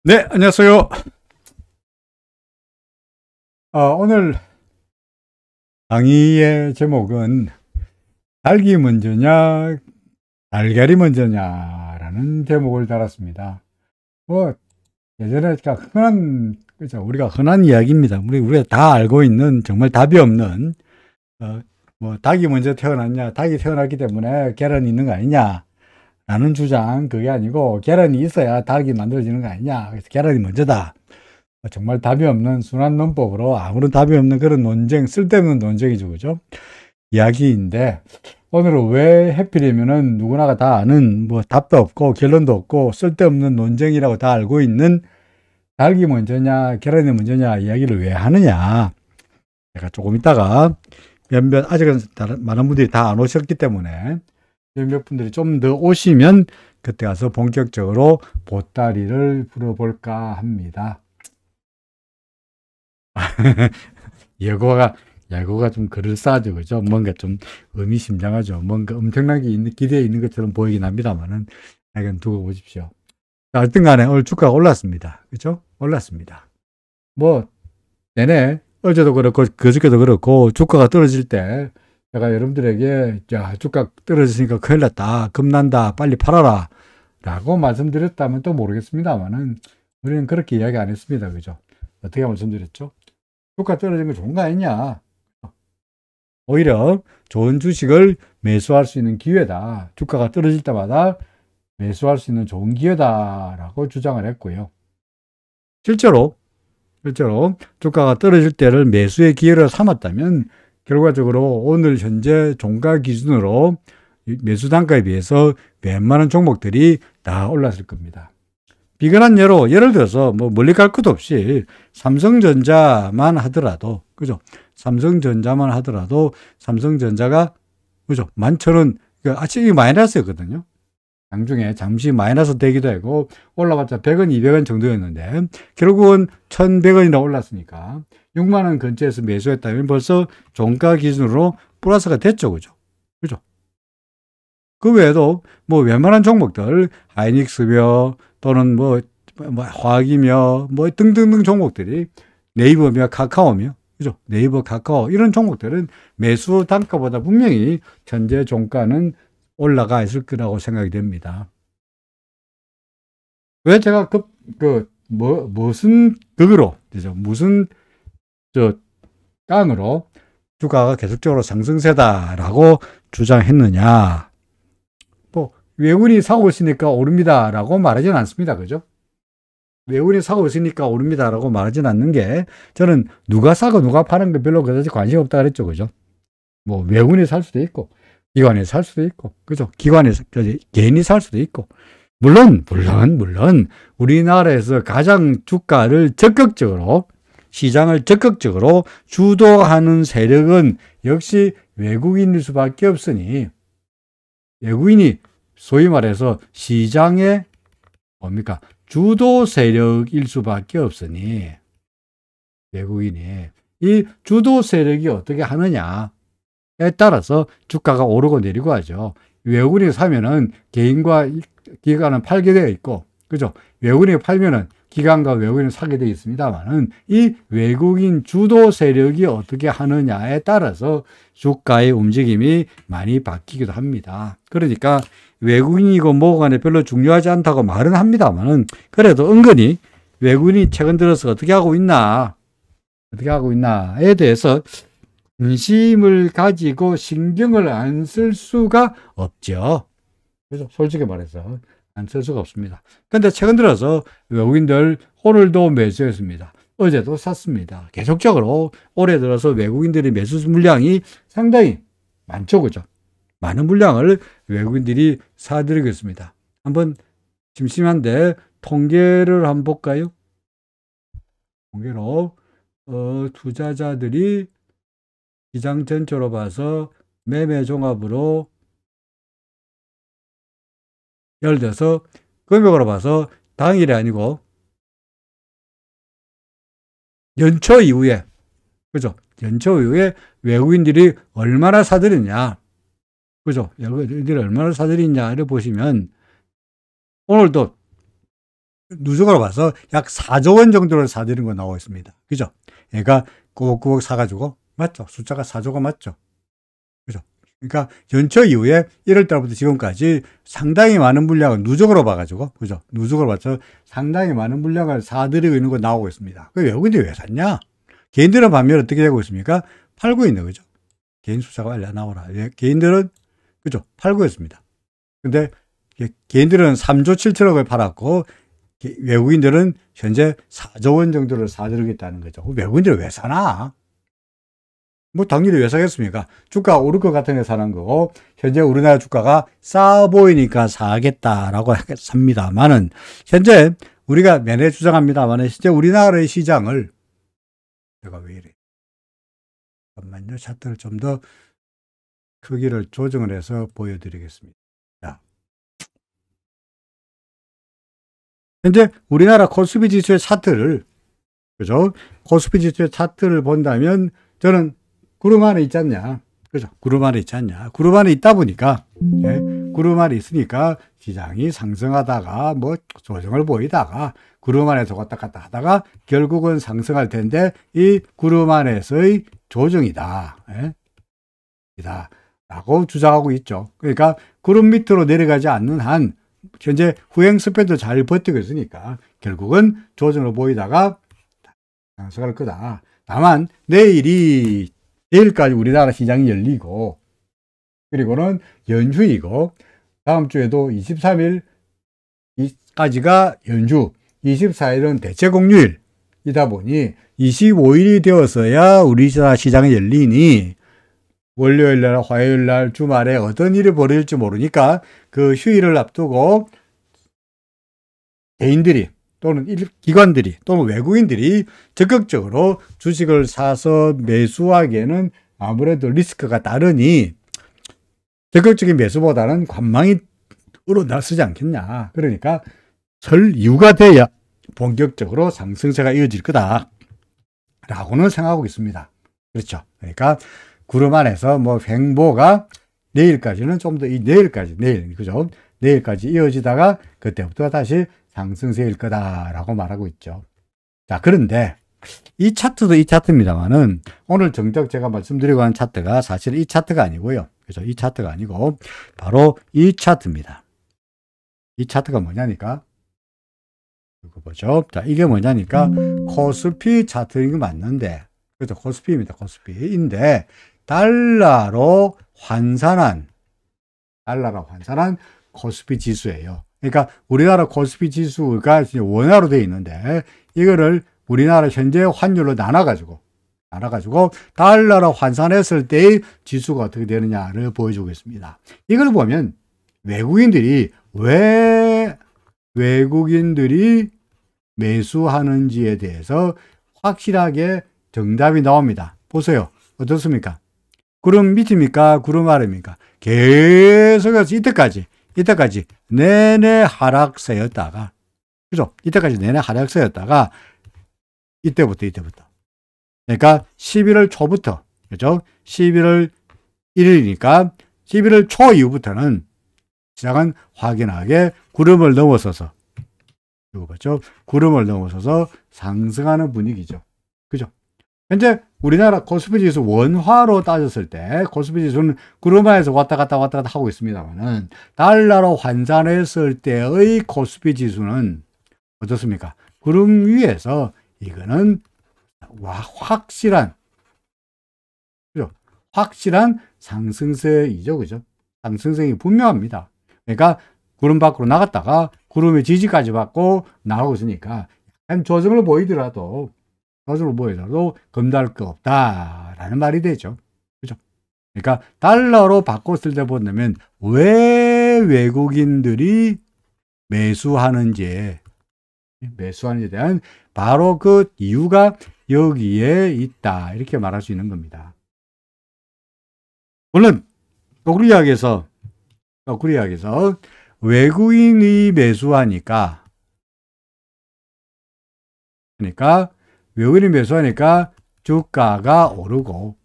네, 안녕하세요. 오늘 강의의 제목은 닭이 먼저냐, 달걀이 먼저냐라는 제목을 달았습니다. 예전에 그죠? 우리가 흔한 이야기입니다. 우리가 다 알고 있는 정말 답이 없는, 닭이 먼저 태어났냐, 닭이 태어났기 때문에 계란이 있는 거 아니냐, 라는 주장, 그게 아니고, 계란이 있어야 닭이 만들어지는 거 아니냐, 그래서 계란이 먼저다. 정말 답이 없는 순환 논법으로 아무런 답이 없는 그런 논쟁, 쓸데없는 논쟁이죠, 그죠? 이야기인데, 오늘은 왜 해필이면은 누구나가 다 아는 답도 없고 결론도 없고 쓸데없는 논쟁이라고 다 알고 있는 닭이 먼저냐, 계란이 먼저냐 이야기를 왜 하느냐. 제가 조금 있다가 아직은 많은 분들이 다 안 오셨기 때문에 몇 분들이 좀 더 오시면 그때 가서 본격적으로 보따리를 풀어볼까 합니다. 예고가 좀 그럴싸하죠, 그죠? 뭔가 좀 의미심장하죠. 뭔가 엄청나게 기대에 있는 것처럼 보이긴 합니다만은, 하여간 두고 보십시오. 어떤 간에 오늘 주가가 올랐습니다. 그죠? 올랐습니다. 내내 어제도 그렇고, 그저께도 그렇고, 주가가 떨어질 때, 제가 여러분들에게, 야, 주가 떨어지니까 큰일 났다. 겁난다. 빨리 팔아라. 라고 말씀드렸다면 또 모르겠습니다만은, 우리는 그렇게 이야기 안 했습니다. 그죠? 어떻게 말씀드렸죠? 주가 떨어진 거 좋은 거 아니냐. 오히려 좋은 주식을 매수할 수 있는 기회다. 주가가 떨어질 때마다 매수할 수 있는 좋은 기회다라고 주장을 했고요. 실제로 주가가 떨어질 때를 매수의 기회로 삼았다면 결과적으로 오늘 현재 종가 기준으로 매수 단가에 비해서 웬만한 종목들이 다 올랐을 겁니다. 비근한 예를 들어서 멀리 갈 것도 없이 삼성전자만 하더라도, 그죠? 삼성전자만 하더라도 삼성전자가, 그죠? 11,000원, 아침이 마이너스였거든요. 장중에 잠시 마이너스 되기도 하고 올라봤자 100원, 200원 정도였는데 결국은 1,100원이나 올랐으니까 6만 원 근처에서 매수했다면 벌써 종가 기준으로 플러스가 됐죠, 그죠? 그죠? 그 외에도 웬만한 종목들, 하이닉스며 또는 화학이며 등등등 종목들이 네이버며 카카오며, 그죠? 네이버, 카카오 이런 종목들은 매수 단가보다 분명히 현재 종가는 올라가 있을 거라고 생각이 됩니다. 왜 제가 무슨 극으로, 그죠? 무슨 깡으로 주가가 계속적으로 상승세다라고 주장했느냐? 외국인이 사고 있으니까 오릅니다라고 말하지는 않습니다. 그죠? 외국인이 사고 있으니까 오릅니다라고 말하지는 않는 게, 저는 누가 사고 누가 파는 게 별로 그다지 관심 없다 그랬죠. 그죠? 외국인이 살 수도 있고, 기관이 살 수도 있고, 그죠? 개인이 살 수도 있고. 물론, 우리나라에서 가장 주가를 시장을 적극적으로 주도하는 세력은 역시 외국인일 수밖에 없으니, 외국인이 소위 말해서 시장의 주도 세력일 수밖에 없으니, 외국인이 이 주도 세력이 어떻게 하느냐에 따라서 주가가 오르고 내리고 하죠. 외국인이 사면은 개인과 기관은 팔게 되어 있고, 그죠? 외국인이 팔면은 기관과 외국인은 사게 되어 있습니다만은, 이 외국인 주도 세력이 어떻게 하느냐에 따라서 주가의 움직임이 많이 바뀌기도 합니다. 그러니까 외국인이고 뭐고 간에 별로 중요하지 않다고 말은 합니다만은, 그래도 은근히 외국인이 최근 들어서 어떻게 하고 있나에 대해서 관심을 가지고 신경을 안 쓸 수가 없죠. 그래서 솔직히 말해서 안 쓸 수가 없습니다. 근데 최근 들어서 외국인들 오늘도 매수했습니다. 어제도 샀습니다. 계속적으로 올해 들어서 외국인들의 매수 물량이 상당히 많죠. 그죠? 많은 물량을 외국인들이 사들이고 있습니다. 한번 심심한데 통계를 한번 볼까요? 통계로 투자자들이 시장 전체로 봐서 매매 종합으로 예를 들어서 금액으로 봐서 당일이 아니고 연초 이후에, 그죠? 연초 이후에 외국인들이 얼마나 사들였냐, 그죠? 외국인들이 얼마나 사들였냐를 보시면 오늘도 누적으로 봐서 약 4조 원 정도를 사들인 거 나오고 있습니다. 그죠? 얘가 꾸벅꾸벅 사가지고, 맞죠? 숫자가 4조가 맞죠? 그죠? 그러니까 연초 이후에 1월 달부터 지금까지 상당히 많은 물량을 누적으로 봐가지고, 그죠? 누적으로 봐서 상당히 많은 물량을 사들이고 있는 거 나오고 있습니다. 그 외국인들이 왜 샀냐? 개인들은 반면 어떻게 되고 있습니까? 팔고 있는 거죠. 개인 숫자가 빨리 나오라. 개인들은, 그죠? 팔고 있습니다. 근데 개인들은 3조 7천억을 팔았고, 외국인들은 현재 4조 원 정도를 사들이고 있다는 거죠. 외국인들은 왜 사나? 뭐 당연히 왜 사겠습니까? 주가 오를 것 같은 데 사는 거고, 현재 우리나라 주가가 싸 보이니까 사겠다라고 삽니다만은, 현재 우리가 매년 주장합니다만은, 현재 우리나라의 시장을, 내가 왜 이래? 잠깐만요. 차트를 좀 더 크기를 조정을 해서 보여드리겠습니다. 자. 현재 우리나라 코스피 지수의 차트를, 그죠? 코스피 지수의 차트를 본다면, 저는 구름 안에 있지 않냐. 그죠? 구름 안에 있지 않냐. 구름 안에 있다 보니까, 예, 구름 안에 있으니까 시장이 상승하다가 뭐 조정을 보이다가 구름 안에서 왔다 갔다 하다가 결국은 상승할 텐데 이 구름 안에서의 조정이다. 예? 이다. 라고 주장하고 있죠. 그러니까 구름 밑으로 내려가지 않는 한 현재 후행 스프레드 잘 버티고 있으니까 결국은 조정을 보이다가 상승할 거다. 다만 내일까지 우리나라 시장이 열리고 그리고는 연휴이고 다음 주에도 23일까지가 연휴, 24일은 대체 공휴일이다 보니 25일이 되어서야 우리나라 시장이 열리니 월요일날, 화요일날, 주말에 어떤 일이 벌어질지 모르니까 그 휴일을 앞두고 개인들이 또는 기관들이 또는 외국인들이 적극적으로 주식을 사서 매수하기에는 아무래도 리스크가 따르니 적극적인 매수보다는 관망으로 나서지 않겠냐. 그러니까 설 이유가 돼야 본격적으로 상승세가 이어질 거다 라고는 생각하고 있습니다. 그렇죠. 그러니까 구름 안에서 뭐 횡보가 내일까지는 좀 더 내일 그죠? 내일까지 이어지다가 그때부터 다시 상승세일 거다라고 말하고 있죠. 자, 그런데 이 차트도 이 차트입니다만은 오늘 정작 제가 말씀드리고 하는 차트가 사실 이 차트가 아니고요. 그죠? 이 차트가 아니고 바로 이 차트입니다. 이 차트가 뭐냐니까? 이거 보죠. 자, 이게 뭐냐니까 코스피 차트인 거 맞는데, 그죠? 코스피입니다. 코스피인데 달러로 환산한 코스피 지수예요. 그러니까 우리나라 코스피 지수가 원화로 되어 있는데 이거를 우리나라 현재 환율로 나눠가지고 달러로 환산했을 때의 지수가 어떻게 되느냐를 보여주고 있습니다. 이걸 보면 왜 외국인들이 매수하는지에 대해서 확실하게 정답이 나옵니다. 보세요. 어떻습니까? 구름 밑입니까? 구름 아래입니까? 계속해서 이때까지 내내 하락세였다가, 그죠? 이때까지 내내 하락세였다가, 이때부터. 그러니까 11월 초부터, 그죠? 11월 1일이니까 11월 초 이후부터는 시장은 확연하게 구름을 넘어서서, 이거 봤죠? 구름을 넘어서서 상승하는 분위기죠. 그죠? 현재 우리나라 코스피 지수 원화로 따졌을 때 코스피 지수는 구름 안에서 왔다 갔다 하고 있습니다만은 달러로 환산했을 때의 코스피 지수는 어떻습니까? 구름 위에서 이거는 확실한 상승세이죠. 그죠? 상승세이 분명합니다. 그러니까 구름 밖으로 나갔다가 구름의 지지까지 받고 나오고 있으니까 조정을 보이더라도 겁날 거 없다라는 말이 되죠. 그죠? 그러니까 달러로 바꿨을 때 보면 왜 외국인들이 매수하는지에 대한 바로 그 이유가 여기에 있다. 이렇게 말할 수 있는 겁니다. 물론 도그리학에서 외국인이 매수하니까 외국인이 매수하니까 주가가 오르고,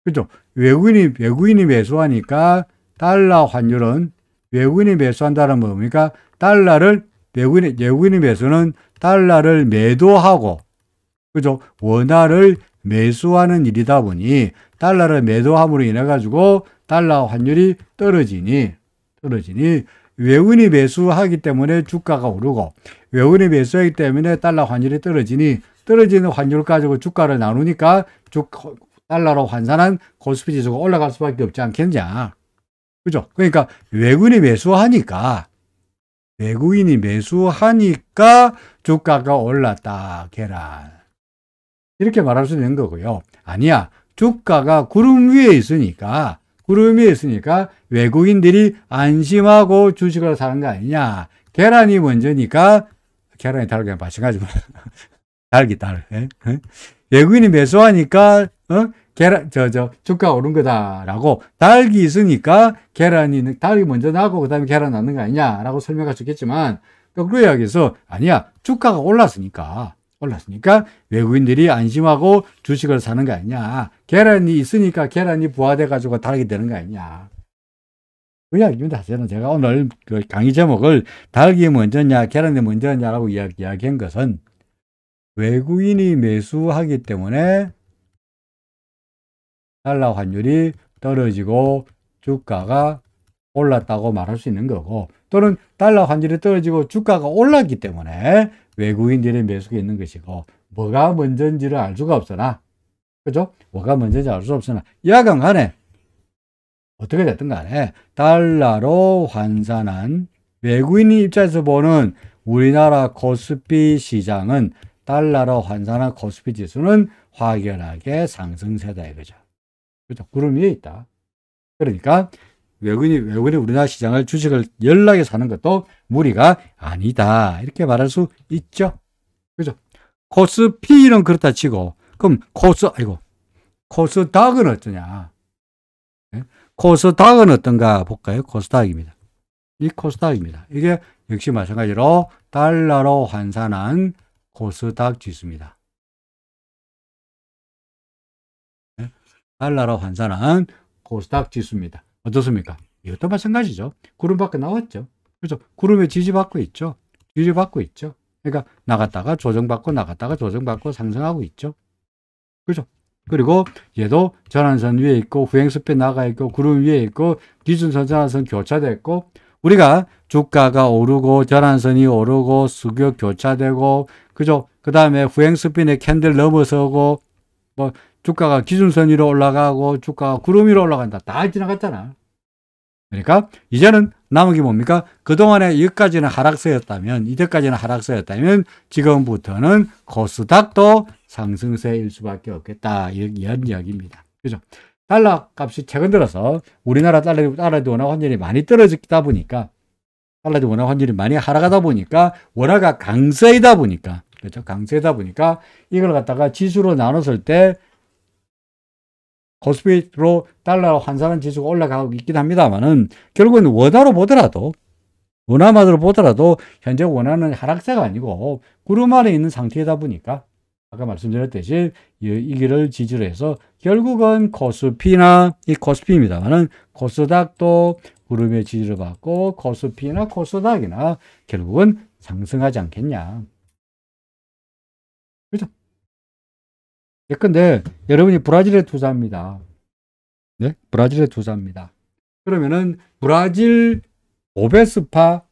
그죠? 외국인이 매수하니까 달러 환율은 외국인이 매수한다는 뭡니까? 달러를 외국인의 매수는 달러를 매도하고, 그죠? 원화를 매수하는 일이다 보니 달러를 매도함으로 인해 가지고 달러 환율이 떨어지니 외국인이 매수하기 때문에 주가가 오르고 외국인이 매수하기 때문에 달러 환율이 떨어지니 떨어지는 환율 가지고 주가를 나누니까 달러로 환산한 코스피 지수가 올라갈 수밖에 없지 않겠냐. 그죠? 그러니까 외국인이 매수하니까 주가가 올랐다. 계란. 이렇게 말할 수 있는 거고요. 아니야. 주가가 구름 위에 있으니까 외국인들이 안심하고 주식을 사는 거 아니냐. 계란이 먼저니까 계란이 달기랑 마찬가지고 달기. 외국인이 매수하니까 주가가 오른 거다라고 닭이 있으니까 닭이 먼저 나고 그 다음에 계란 낳는 거 아니냐라고 설명할 수 있겠지만 거꾸로 이야기해서 아니야. 주가가 올랐으니까 외국인들이 안심하고 주식을 사는 거 아니냐. 계란이 있으니까 계란이 부화돼가지고 닭이 되는 거 아니냐. 그 이야기입니다. 사실은 제가 오늘 그 강의 제목을 닭이 먼저냐 계란이 먼저냐라고 이야기한 것은 외국인이 매수하기 때문에 달러 환율이 떨어지고 주가가 올랐다고 말할 수 있는 거고, 또는 달러 환율이 떨어지고 주가가 올랐기 때문에 외국인들의 매수가 있는 것이고, 뭐가 먼저인지를 알 수가 없으나, 그죠? 뭐가 먼저인지 알 수 없으나, 여하간 간에 어떻게 됐든 간에 달러로 환산한 외국인의 입장에서 보는 우리나라 코스피 시장은 달러로 환산한 코스피 지수는 확연하게 상승세다 이거죠. 그렇죠? 구름 위에 있다. 그러니까 외국인이 우리나라 시장을 주식을 연락해 사는 것도 무리가 아니다. 이렇게 말할 수 있죠. 그죠? 코스피는 그렇다 치고, 그럼 코스닥은 어떠냐? 코스닥은 어떤가 볼까요? 코스닥입니다. 이 코스닥입니다. 이게 역시 마찬가지로 달러로 환산한 코스닥 지수입니다. 달러로 환산한 코스닥 지수입니다. 어떻습니까? 이것도 마찬가지죠. 구름 밖에 나왔죠. 그렇죠? 구름에 지지받고 있죠. 그러니까 나갔다가 조정받고 상승하고 있죠. 그렇죠? 그리고 얘도 전환선 위에 있고 후행스피 나가 있고 구름 위에 있고 기준선 전환선 교차됐고, 우리가 주가가 오르고 전환선이 오르고 수교 교차되고, 그죠? 그 다음에 후행스피의 캔들 넘어서고 주가가 기준선 위로 올라가고 주가가 구름 위로 올라간다. 다 지나갔잖아. 그러니까 이제는 남은 게 뭡니까? 그동안에 이때까지는 하락세였다면 지금부터는 코스닥도 상승세일 수밖에 없겠다. 이런 이야기입니다. 그죠? 달러 값이 최근 들어서 우리나라 달러도 원화 환율이 많이 떨어지다 보니까, 달러도 원화 환율이 많이 하락하다 보니까, 원화가 강세이다 보니까, 그렇죠? 강세이다 보니까 이걸 갖다가 지수로 나눴을 때 코스피로 달러 환산한 지수가 올라가고 있긴 합니다만은, 결국은 원화만으로 보더라도 현재 원화는 하락세가 아니고 구름 아래 있는 상태이다 보니까, 아까 말씀드렸듯이 이 길을 지지로 해서 결국은 코스피입니다만은 코스닥도 구름의 지지를 받고 코스피나 코스닥이나 결국은 상승하지 않겠냐. 그렇죠? 예컨대 여러분이 브라질에 투자합니다. 네? 브라질에 투자합니다. 그러면은 브라질 보베스파,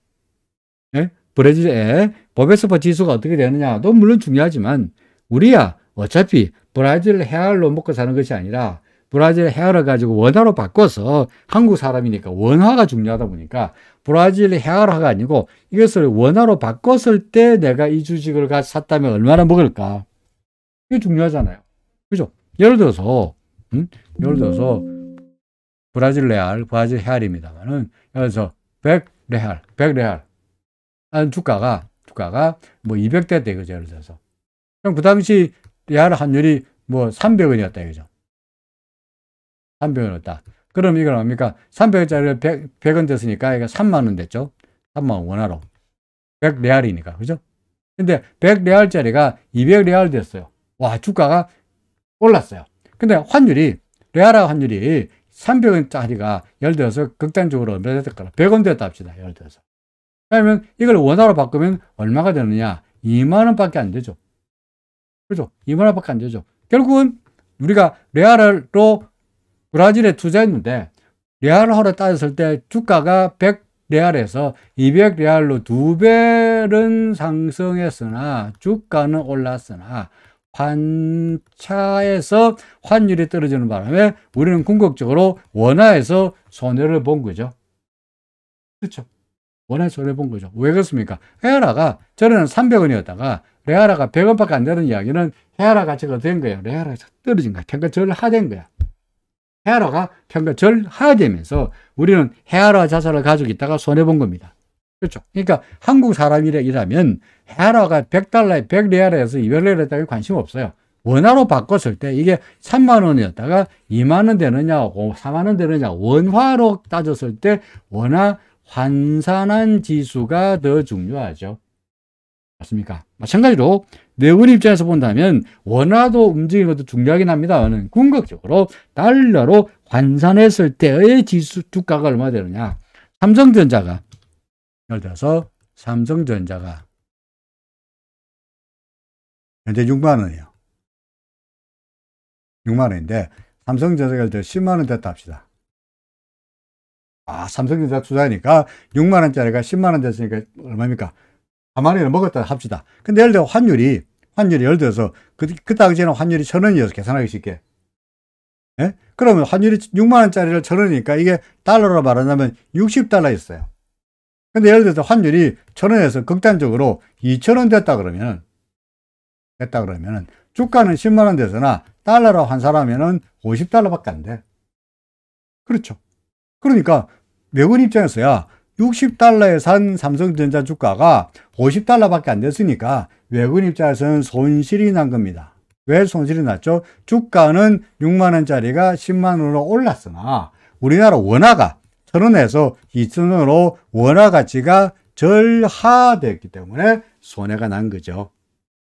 네? 브라질의 보베스파 지수가 어떻게 되느냐도 물론 중요하지만, 우리야 어차피 브라질 헤알로 먹고 사는 것이 아니라 브라질 헤알을 가지고 원화로 바꿔서, 한국 사람이니까 원화가 중요하다 보니까 브라질 헤알화가 아니고 이것을 원화로 바꿨을 때 내가 이 주식을 샀다면 얼마나 먹을까? 이게 중요하잖아요. 그죠? 예를 들어서 브라질 헤알입니다만은, 예를 들어서 100레알 하는 주가가 뭐 200대 때, 그죠? 예를 들어서. 그럼 그 당시 레알 환율이 뭐 300원이었다 이거죠. 300원이었다. 그럼 이건 뭡니까? 300원짜리를 100원 됐으니까 이게 3만 원 됐죠. 3만 원 원화로. 100레알이니까. 그죠? 근데 100레알짜리가 200레알 됐어요. 와, 주가가 올랐어요. 근데 레알 환율이 300원짜리가 예를 들어서 극단적으로 몇 됐거나 100원 됐다 합시다. 예를 들어서. 그러면 이걸 원화로 바꾸면 얼마가 되느냐? 2만 원밖에 안 되죠. 그죠? 2만 원밖에 안 되죠. 결국은 우리가 레알로 브라질에 투자했는데 레알화로 따졌을 때 주가가 100레알에서 200레알로 2배는 상승했으나 주가는 올랐으나 환차에서 환율이 떨어지는 바람에 우리는 궁극적으로 원화에서 손해를 본 거죠. 그렇죠. 원화에서 손해를 본 거죠. 왜 그렇습니까? 헤아라가 전에는 300원이었다가 레알화가 100원밖에 안 되는 이야기는 헤아라 가치가 된 거예요. 레알화가 떨어진 거야. 평가 절하된 거야. 헤아라가 평가 절하되면서 우리는 헤아라 자산을 가지고 있다가 손해본 겁니다. 그렇죠. 그러니까 한국 사람이라면 헤아라가 100달러에 100레알에서 200레알에 관심 없어요. 원화로 바꿨을 때 이게 3만 원이었다가 2만 원 되느냐, 4만 원 되느냐, 원화로 따졌을 때 원화 환산한 지수가 더 중요하죠. 맞습니까? 마찬가지로 외국인 입장에서 본다면 원화도 움직이는 것도 중요하긴 합니다만 궁극적으로 달러로 환산했을 때의 지수 주가가 얼마 되느냐. 삼성전자가 예를 들어서 삼성전자가 현재 6만 원이에요. 6만 원인데 삼성전자가 예를 들어 10만 원 됐다 합시다. 삼성전자 투자하니까 6만 원짜리가 10만 원 됐으니까 얼마입니까? 4만 원을 먹었다 합시다. 근데 예를 들어 환율이 예를 들어서 그 당시에는 환율이 1,000원이어서 계산하기 쉽게. 예? 그러면 환율이 6만 원짜리를 1,000원이니까 이게 달러로 말하자면 60달러였어요. 근데 예를 들어서 환율이 1,000원에서 극단적으로 2,000원 됐다 그러면은 주가는 10만 원 돼서나 달러로 환산하면은 50달러밖에 안 돼. 그렇죠. 그러니까 외국인 입장에서야 60달러에 산 삼성전자 주가가 50달러밖에 안 됐으니까 외국인 입장에서는 손실이 난 겁니다. 왜 손실이 났죠? 주가는 6만 원짜리가 10만 원으로 올랐으나 우리나라 원화가 1,000원에서 2,000원으로 원화 가치가 절하됐기 때문에 손해가 난 거죠.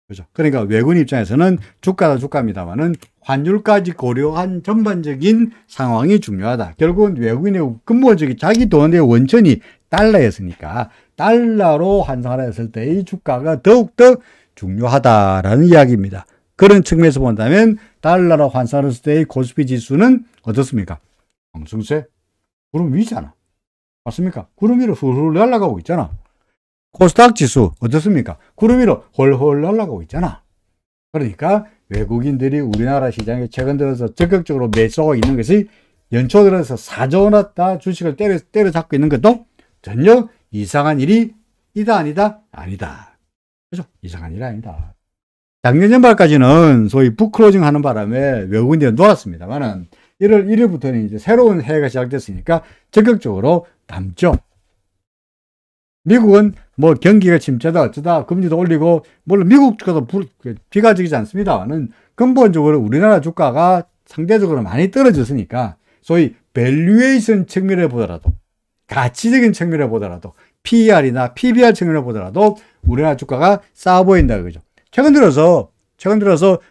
그죠? 그러니까 외국인 입장에서는 주가도 주가입니다만은 환율까지 고려한 전반적인 상황이 중요하다. 결국은 외국인의 근본적인 자기 돈의 원천이 달러였으니까 달러로 환산했을 때의 주가가 더욱더 중요하다라는 이야기입니다. 그런 측면에서 본다면 달러로 환산했을 때의 코스피 지수는 어떻습니까? 상승세 구름 위잖아. 맞습니까? 구름 위로 훌훌 날아가고 있잖아. 코스닥 지수 어떻습니까? 구름 위로 홀홀 날아가고 있잖아. 그러니까 외국인들이 우리나라 시장에 최근 들어서 적극적으로 매수하고 있는 것이 연초 들어서 4조 원다 주식을 때려잡고 있는 것도 전혀 이상한 일이 아니다? 아니다. 그죠? 이상한 일이 아니다. 작년 연말까지는 소위 북클로징 하는 바람에 외국인들이 놀았습니다만은 1월 1일부터는 이제 새로운 해가 시작됐으니까 적극적으로 남죠. 미국은 뭐 경기가 침체다 어쩌다 금리도 올리고 물론 미국 주가도 비관적이지 않습니다만은 근본적으로 우리나라 주가가 상대적으로 많이 떨어졌으니까 소위 밸류에이션 측면에 보더라도 가치적인 측면에 보더라도 PER이나 PBR 측면에 보더라도 우리나라 주가가 싸 보인다 그죠. 최근 들어서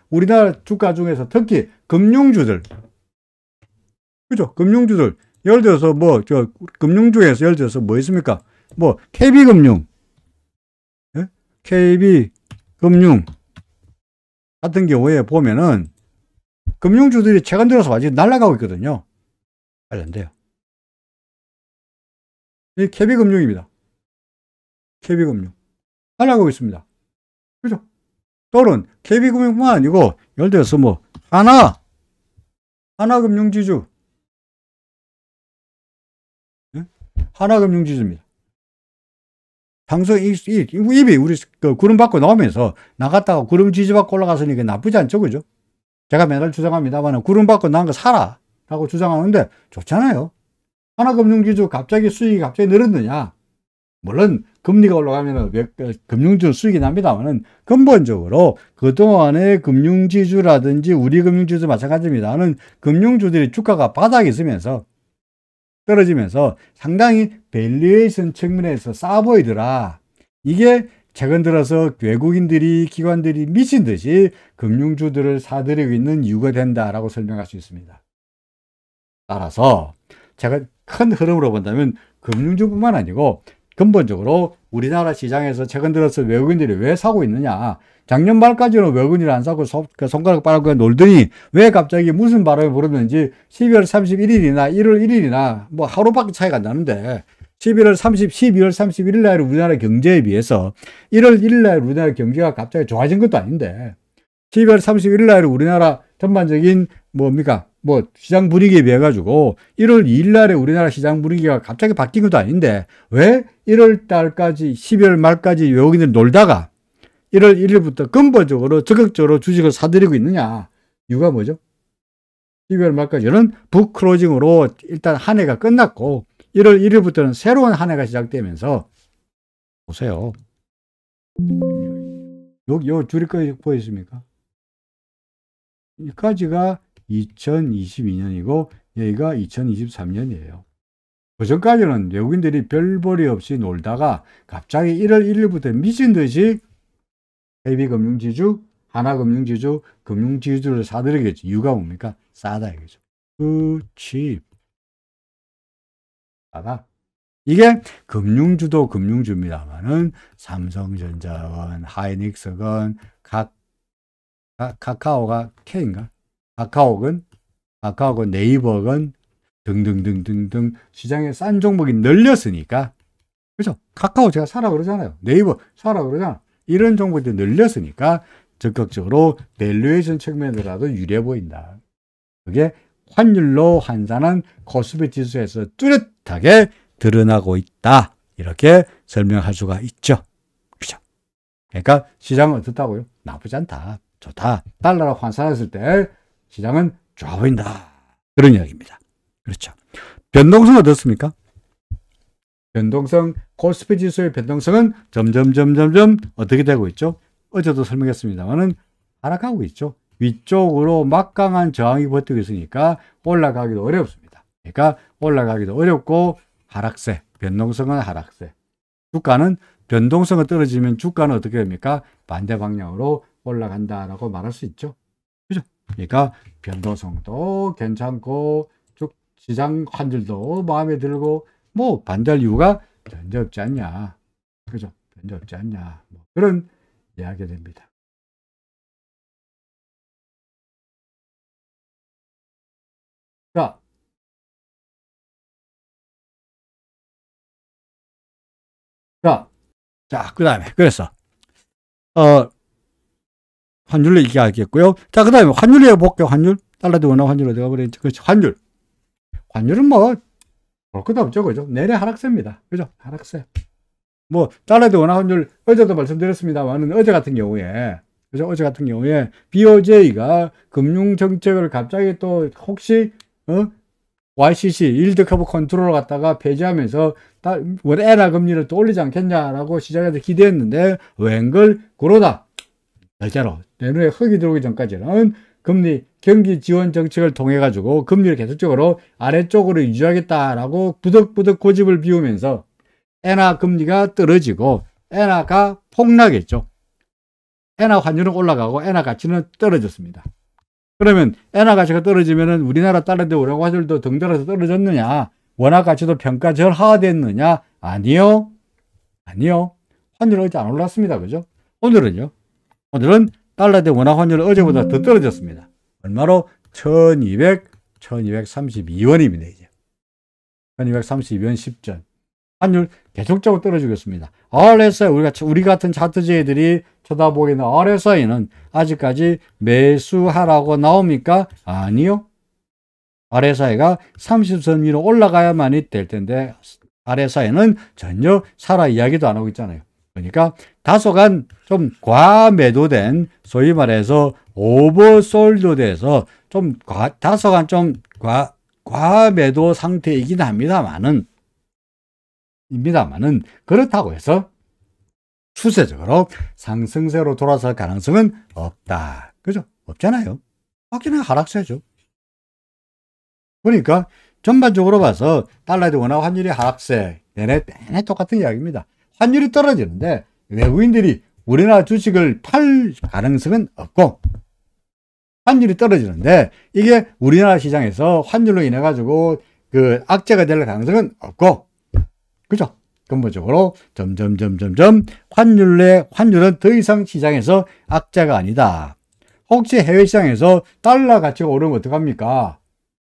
우리나라 주가 중에서 특히 금융주들 그죠? 금융주들 예를 들어서 금융주에서 예를 들어서 뭐 있습니까? KB금융, 예? KB금융 같은 경우에 보면은 금융주들이 최근 들어서 완전히 날아가고 있거든요. 관련돼요. 이 KB금융입니다. KB금융 날아가고 있습니다. 그죠? 또는 KB금융뿐만 아니고 예를 들어서 하나금융지주, 예? 하나금융지주입니다. 입이 우리 구름 받고 나오면서 나갔다가 구름 지지받고 올라갔으니까 나쁘지 않죠. 그죠? 제가 맨날 주장합니다만 구름 받고 나온 거 사라 라고 주장하는데 좋잖아요. 하나금융지주 수익이 갑자기 늘었느냐? 물론 금리가 올라가면 금융주 수익이 납니다만 근본적으로 그동안의 금융지주라든지 우리 금융지주도 마찬가지입니다만 금융주들이 주가가 바닥에 있으면서 떨어지면서 상당히 밸류에이션 측면에서 싸 보이더라. 이게 최근 들어서 외국인들이 기관들이 미친 듯이 금융주들을 사들이고 있는 이유가 된다라고 설명할 수 있습니다. 따라서 제가 큰 흐름으로 본다면 금융주뿐만 아니고 근본적으로 우리나라 시장에서 최근 들어서 외국인들이 왜 사고 있느냐. 작년 말까지는 외국인들이 안 사고 손가락 빨고 놀더니 왜 갑자기 무슨 바람이 불었는지 12월 31일이나 1월 1일이나 뭐 하루밖에 차이가 안 나는데 12월 31일 날 우리나라 경제에 비해서 1월 1일 날 우리나라 경제가 갑자기 좋아진 것도 아닌데 12월 31일 날 우리나라 전반적인 시장 분위기에 비해 가지고 1월 2일 날에 우리나라 시장 분위기가 갑자기 바뀐 것도 아닌데 왜 1월 달까지 12월 말까지 외국인들 놀다가 1월 1일부터 근본적으로 적극적으로 주식을 사들이고 있느냐. 이유가 뭐죠? 12월 말까지는 북클로징으로 일단 한 해가 끝났고 1월 1일부터는 새로운 한 해가 시작되면서 보세요. 요 줄이 보이십니까? 여기까지가 2022년이고 여기가 2023년이에요. 그 전까지는 외국인들이 별볼이 없이 놀다가 갑자기 1월 1일부터 미친 듯이 KB금융지주, 하나금융지주, 금융지주를 사들이겠죠. 이유가 뭡니까? 싸다 이거죠. cheap. 싸다. 이게 금융주도 금융주입니다만은 삼성전자건 하이닉스건 카카오가 K인가? 카카오건 네이버건 등등등등등 시장에 싼 종목이 늘렸으니까 그죠? 카카오 제가 사라 그러잖아요. 네이버 사라 그러잖아. 이런 종목들이 늘렸으니까 적극적으로 밸류에이션 측면으로라도 유리해 보인다. 그게 환율로 환산한 코스피 지수에서 뚜렷하게 드러나고 있다. 이렇게 설명할 수가 있죠. 그죠? 그러니까 시장은 어떻다고요? 나쁘지 않다. 좋다. 달러로 환산했을 때 시장은 좋아 보인다. 그런 이야기입니다. 그렇죠. 변동성은 어떻습니까? 변동성, 코스피 지수의 변동성은 점점 어떻게 되고 있죠? 어제도 설명했습니다만은 하락하고 있죠. 위쪽으로 막강한 저항이 버티고 있으니까 올라가기도 어렵습니다. 그러니까 올라가기도 어렵고 하락세, 변동성은 하락세. 주가는 변동성이 떨어지면 주가는 어떻게 됩니까? 반대 방향으로 올라간다라고 말할 수 있죠. 그죠? 그러니까 변동성도 괜찮고 시장 환율도 마음에 들고 뭐 반대할 이유가 전혀 없지 않냐. 그죠? 전혀 없지 않냐. 뭐 그런 이야기가 됩니다. 자, 그 다음에, 그래서, 환율로 얘기하겠고요. 자, 그 다음에 환율로 해볼게요. 환율. 달러 대 원화 환율로 내가 그랬지. 그렇지. 환율. 환율은 뭐, 볼 것도 없죠. 그죠? 내내 하락세입니다. 그죠? 하락세. 뭐, 달러 대 원화 환율, 어제도 말씀드렸습니다만, 어제 같은 경우에, 그죠? 어제 같은 경우에, BOJ가 금융정책을 갑자기 또, 혹시, YCC, 일드 커브 컨트롤을 갖다가 폐지하면서 엔화 금리를 또 올리지 않겠냐라고 시장에서 기대했는데 웬걸 그러다 절대로 내 눈에 흙이 들어오기 전까지는 금리 경기 지원 정책을 통해 가지고 금리를 계속적으로 아래쪽으로 유지하겠다라고 부득부득 고집을 피우면서 엔화 금리가 떨어지고 엔화가 폭락했죠. 엔화 환율은 올라가고 엔화 가치는 떨어졌습니다. 그러면 엔화 가치가 떨어지면은 우리나라 달러 대 원화 환율도 덩달아서 떨어졌느냐? 원화 가치도 평가절하됐느냐? 아니요. 아니요. 환율은 어제 안 올랐습니다. 그죠? 오늘은 달러 대 원화 환율은 어제보다 더 떨어졌습니다. 얼마로? 1232원입니다. 이제. 1232원 10전. 환율 계속적으로 떨어지겠습니다. RSI, 우리 같은 차트제들이 쳐다보기에는 RSI는 아직까지 매수하라고 나옵니까? 아니요. RSI가 30선 위로 올라가야만이 될 텐데 RSI는 전혀 사라 이야기도 안 하고 있잖아요. 그러니까 다소간 좀 과매도된, 소위 말해서 오버솔드 돼서 좀 다소간 좀 과매도 상태이긴 합니다만은 그렇다고 해서 추세적으로 상승세로 돌아설 가능성은 없다. 그죠? 없잖아요. 확실한 하락세죠. 그러니까 전반적으로 봐서 달러 대 원화 환율이 하락세 내내 똑같은 이야기입니다. 환율이 떨어지는데 외국인들이 우리나라 주식을 팔 가능성은 없고, 환율이 떨어지는데 이게 우리나라 시장에서 환율로 인해 가지고 그 악재가 될 가능성은 없고, 그죠? 근본적으로 점점점점점 환율은 더 이상 시장에서 악재가 아니다. 혹시 해외 시장에서 달러 가치가 오르면 어떡합니까?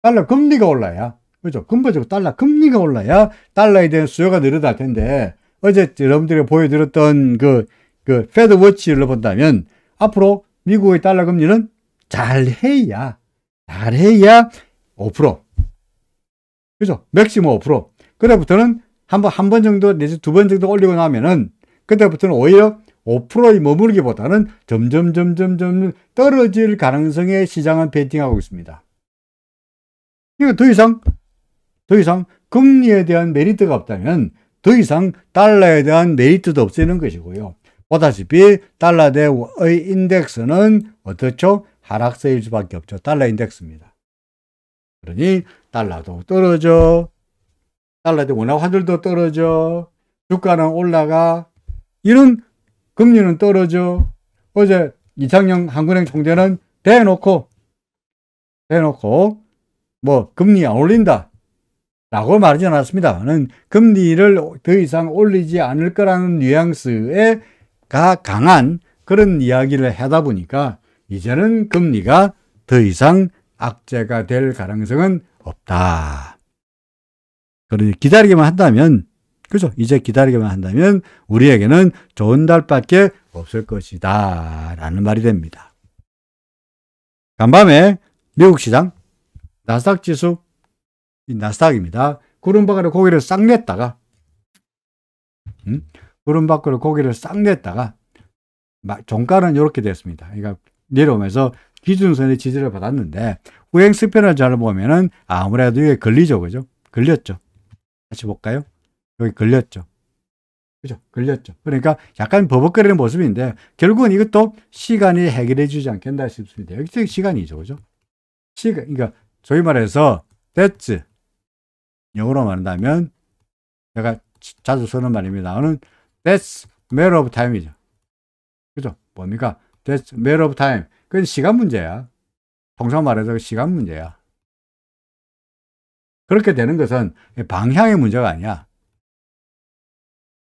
달러 금리가 올라야, 그죠? 근본적으로 달러 금리가 올라야 달러에 대한 수요가 늘어날 텐데, 어제 여러분들이 보여드렸던 그 패드 워치를 본다면, 앞으로 미국의 달러 금리는 잘해야 5%. 그죠? 맥시멈 5%. 그때부터는 한 번 정도, 내지 두 번 정도 올리고 나면은, 그때부터는 오히려 5%에 머무르기보다는 점점 떨어질 가능성에 시장은 베팅하고 있습니다. 그러니까 더 이상 금리에 대한 메리트가 없다면 더 이상 달러에 대한 메리트도 없애는 것이고요. 보다시피 달러 대의 인덱스는 어떻죠? 하락세일 수밖에 없죠. 달러 인덱스입니다. 그러니 달러도 떨어져, 달러 대 원화 환율도 떨어져, 주가는 올라가, 이런 금리는 떨어져. 어제 이창용 한국은행 총재는 대놓고 뭐 금리 안 올린다 라고 말하지 않았습니다만은 금리를 더 이상 올리지 않을 거라는 뉘앙스가 강한 그런 이야기를 하다 보니까 이제는 금리가 더 이상 악재가 될 가능성은 없다. 그러니 기다리기만 한다면, 그죠? 이제 기다리기만 한다면 우리에게는 좋은 달밖에 없을 것이다 라는 말이 됩니다. 간밤에 미국 시장 나스닥 지수, 이 나스닥입니다. 구름 밖으로 고개를 싹 냈다가 종가는 이렇게 됐습니다. 그러니까 내려오면서 기준선의 지지를 받았는데 우행 스패널 잘 보면은 아무래도 이게 걸리죠, 그죠? 걸렸죠. 다시 볼까요? 여기 걸렸죠. 그죠? 걸렸죠. 그러니까 약간 버벅거리는 모습인데 결국은 이것도 시간이 해결해 주지 않겠나 싶습니다. 여기 시간이죠, 그죠? 그러니까 소위 말해서 that's, 영어로 말한다면 제가 자주 쓰는 말입니다는 that's matter of time이죠. 그죠? 뭡니까? that's matter of time. 그건 시간 문제야. 통상 말해서 시간 문제야. 그렇게 되는 것은 방향의 문제가 아니야.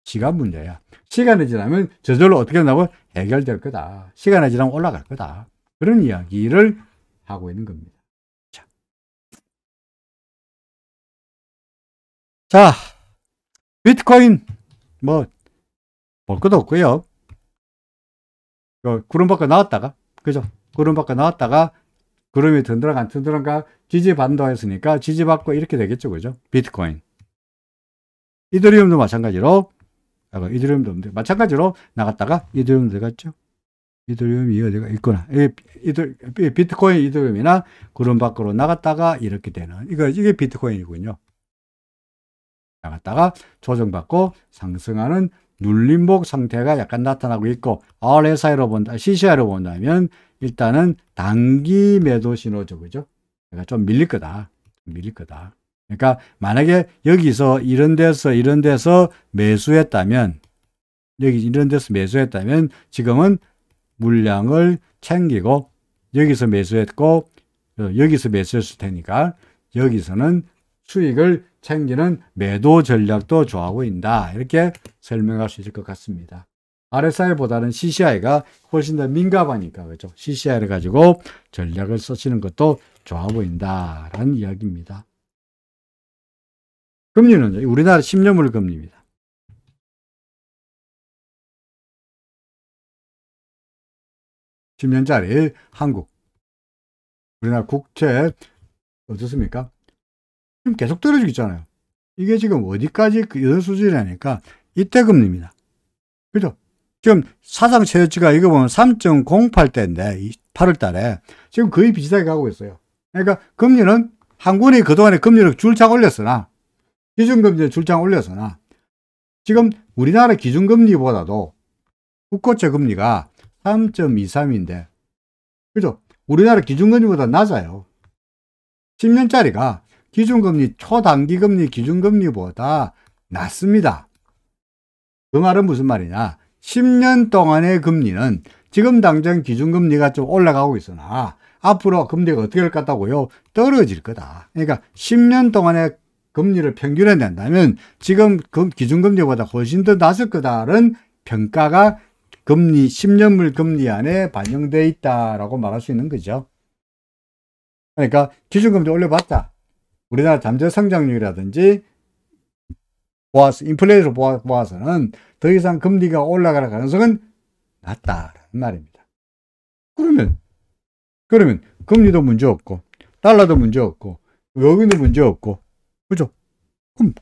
시간 문제야. 시간이 지나면 저절로 어떻게 된다고? 해결될 거다. 시간이 지나면 올라갈 거다. 그런 이야기를 하고 있는 겁니다. 자, 비트코인 뭐 볼 것도 없고요. 구름 밖에 나왔다가, 그죠? 구름 밖에 나왔다가 구름이 든든한가 지지받는다고 했으니까 지지받고 이렇게 되겠죠, 그죠? 비트코인. 이더리움도 마찬가지로 나갔다가 이더리움 들어갔죠. 이더리움이 어디가 있구나. 비트코인 이더리움이나 구름 밖으로 나갔다가 이렇게 되는 이게 비트코인이군요. 나갔다가 조정받고 상승하는 눌림목 상태가 약간 나타나고 있고, CCI로 본다면 일단은 단기 매도 신호죠, 그죠? 그러니까 좀 밀릴 거다. 그러니까 만약에 여기서 이런 데서 매수했다면, 지금은 물량을 챙기고 여기서 매수했고 여기서 매수했을 테니까 여기서는 수익을 챙기는 매도 전략도 좋아하고 있다. 이렇게 설명할 수 있을 것 같습니다. RSI보다는 CCI가 훨씬 더 민감하니까, 그렇죠? CCI를 가지고 전략을 쓰시는 것도 좋아 보인다라는 이야기입니다. 금리는 우리나라 10년물 금리입니다. 10년짜리 한국, 우리나라 국채 어떻습니까? 지금 계속 떨어지고 있잖아요. 이게 지금 어디까지 어느 수준이라니까 이때 금리입니다. 그죠? 지금 사상 최저치가 이거 보면 3.08대인데 8월 달에 지금 거의 비슷하게 가고 있어요. 그러니까 금리는 한국은행이 그동안에 금리를 줄창 올렸으나, 기준금리를 줄창 올렸으나 지금 우리나라 기준금리보다도 국고채 금리가 3.23인데, 그죠? 우리나라 기준금리보다 낮아요. 10년짜리가 기준금리, 초단기금리 기준금리보다 낮습니다. 그 말은 무슨 말이냐? 10년 동안의 금리는 지금 당장 기준금리가 좀 올라가고 있으나 앞으로 금리가 어떻게 될 것 같다고요? 떨어질 거다. 그러니까 10년 동안의 금리를 평균해 낸다면 지금 기준금리보다 훨씬 더 낮을 거다라는 평가가 금리 10년물 금리 안에 반영되어 있다라고 말할 수 있는 거죠. 그러니까 기준금리 올려봤자 우리나라 잠재 성장률이라든지 인플레이션을 보아서는 더 이상 금리가 올라갈 가능성은 낮다라는 말입니다. 그러면 금리도 문제 없고 달러도 문제 없고 외국인도 문제 없고 그죠?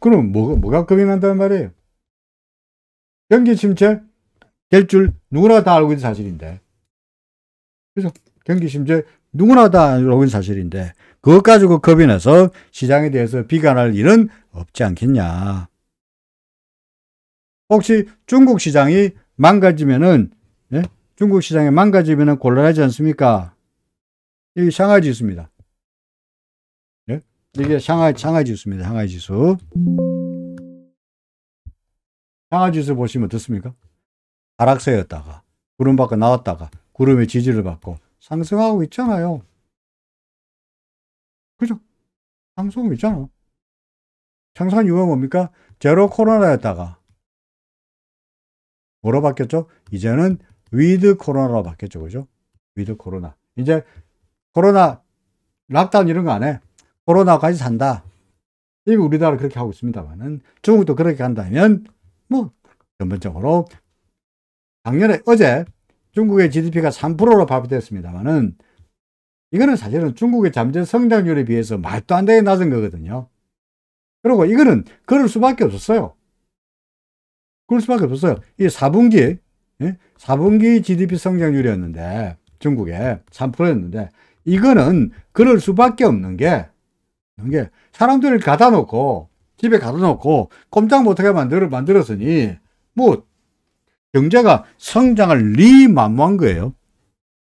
그럼 뭐가 겁이 난다는 말이에요? 경기 침체 될 줄 누구나 다 알고 있는 사실인데. 그죠? 경기 침체 누구나 다 알고 있는 사실인데 그것 가지고 겁이 나서 시장에 대해서 비관할 일은 없지 않겠냐. 혹시 중국 시장이 망가지면은 곤란하지 않습니까? 이게 샹하이 지수입니다. 예? 이게 샹하이 지수입니다. 샹하이 지수. 샹하이 지수 보시면 어떻습니까? 하락세였다가 구름 밖에 나왔다가 구름의 지지를 받고 상승하고 있잖아요. 그죠? 상승하고 있잖아. 상승한 이유가 뭡니까? 제로 코로나였다가 뭐로 바뀌었죠? 이제는 위드 코로나로 바뀌었죠. 그죠? 위드 코로나. 이제 코로나 락다운 이런 거 안 해. 코로나까지 산다. 이미 우리나라 그렇게 하고 있습니다만은 중국도 그렇게 한다면 뭐根本적으로 어제 중국의 GDP가 3%로 발표됐습니다만은 이거는 사실은 중국의 잠재 성장률에 비해서 말도 안 되게 낮은 거거든요. 그리고 이거는 그럴 수밖에 없었어요. 이 4분기 GDP 성장률이었는데 중국에 3%였는데 이거는 그럴 수밖에 없는 게 사람들을 집에 가다 놓고 꼼짝 못하게 만들었으니 뭐 경제가 성장을 만무한 거예요.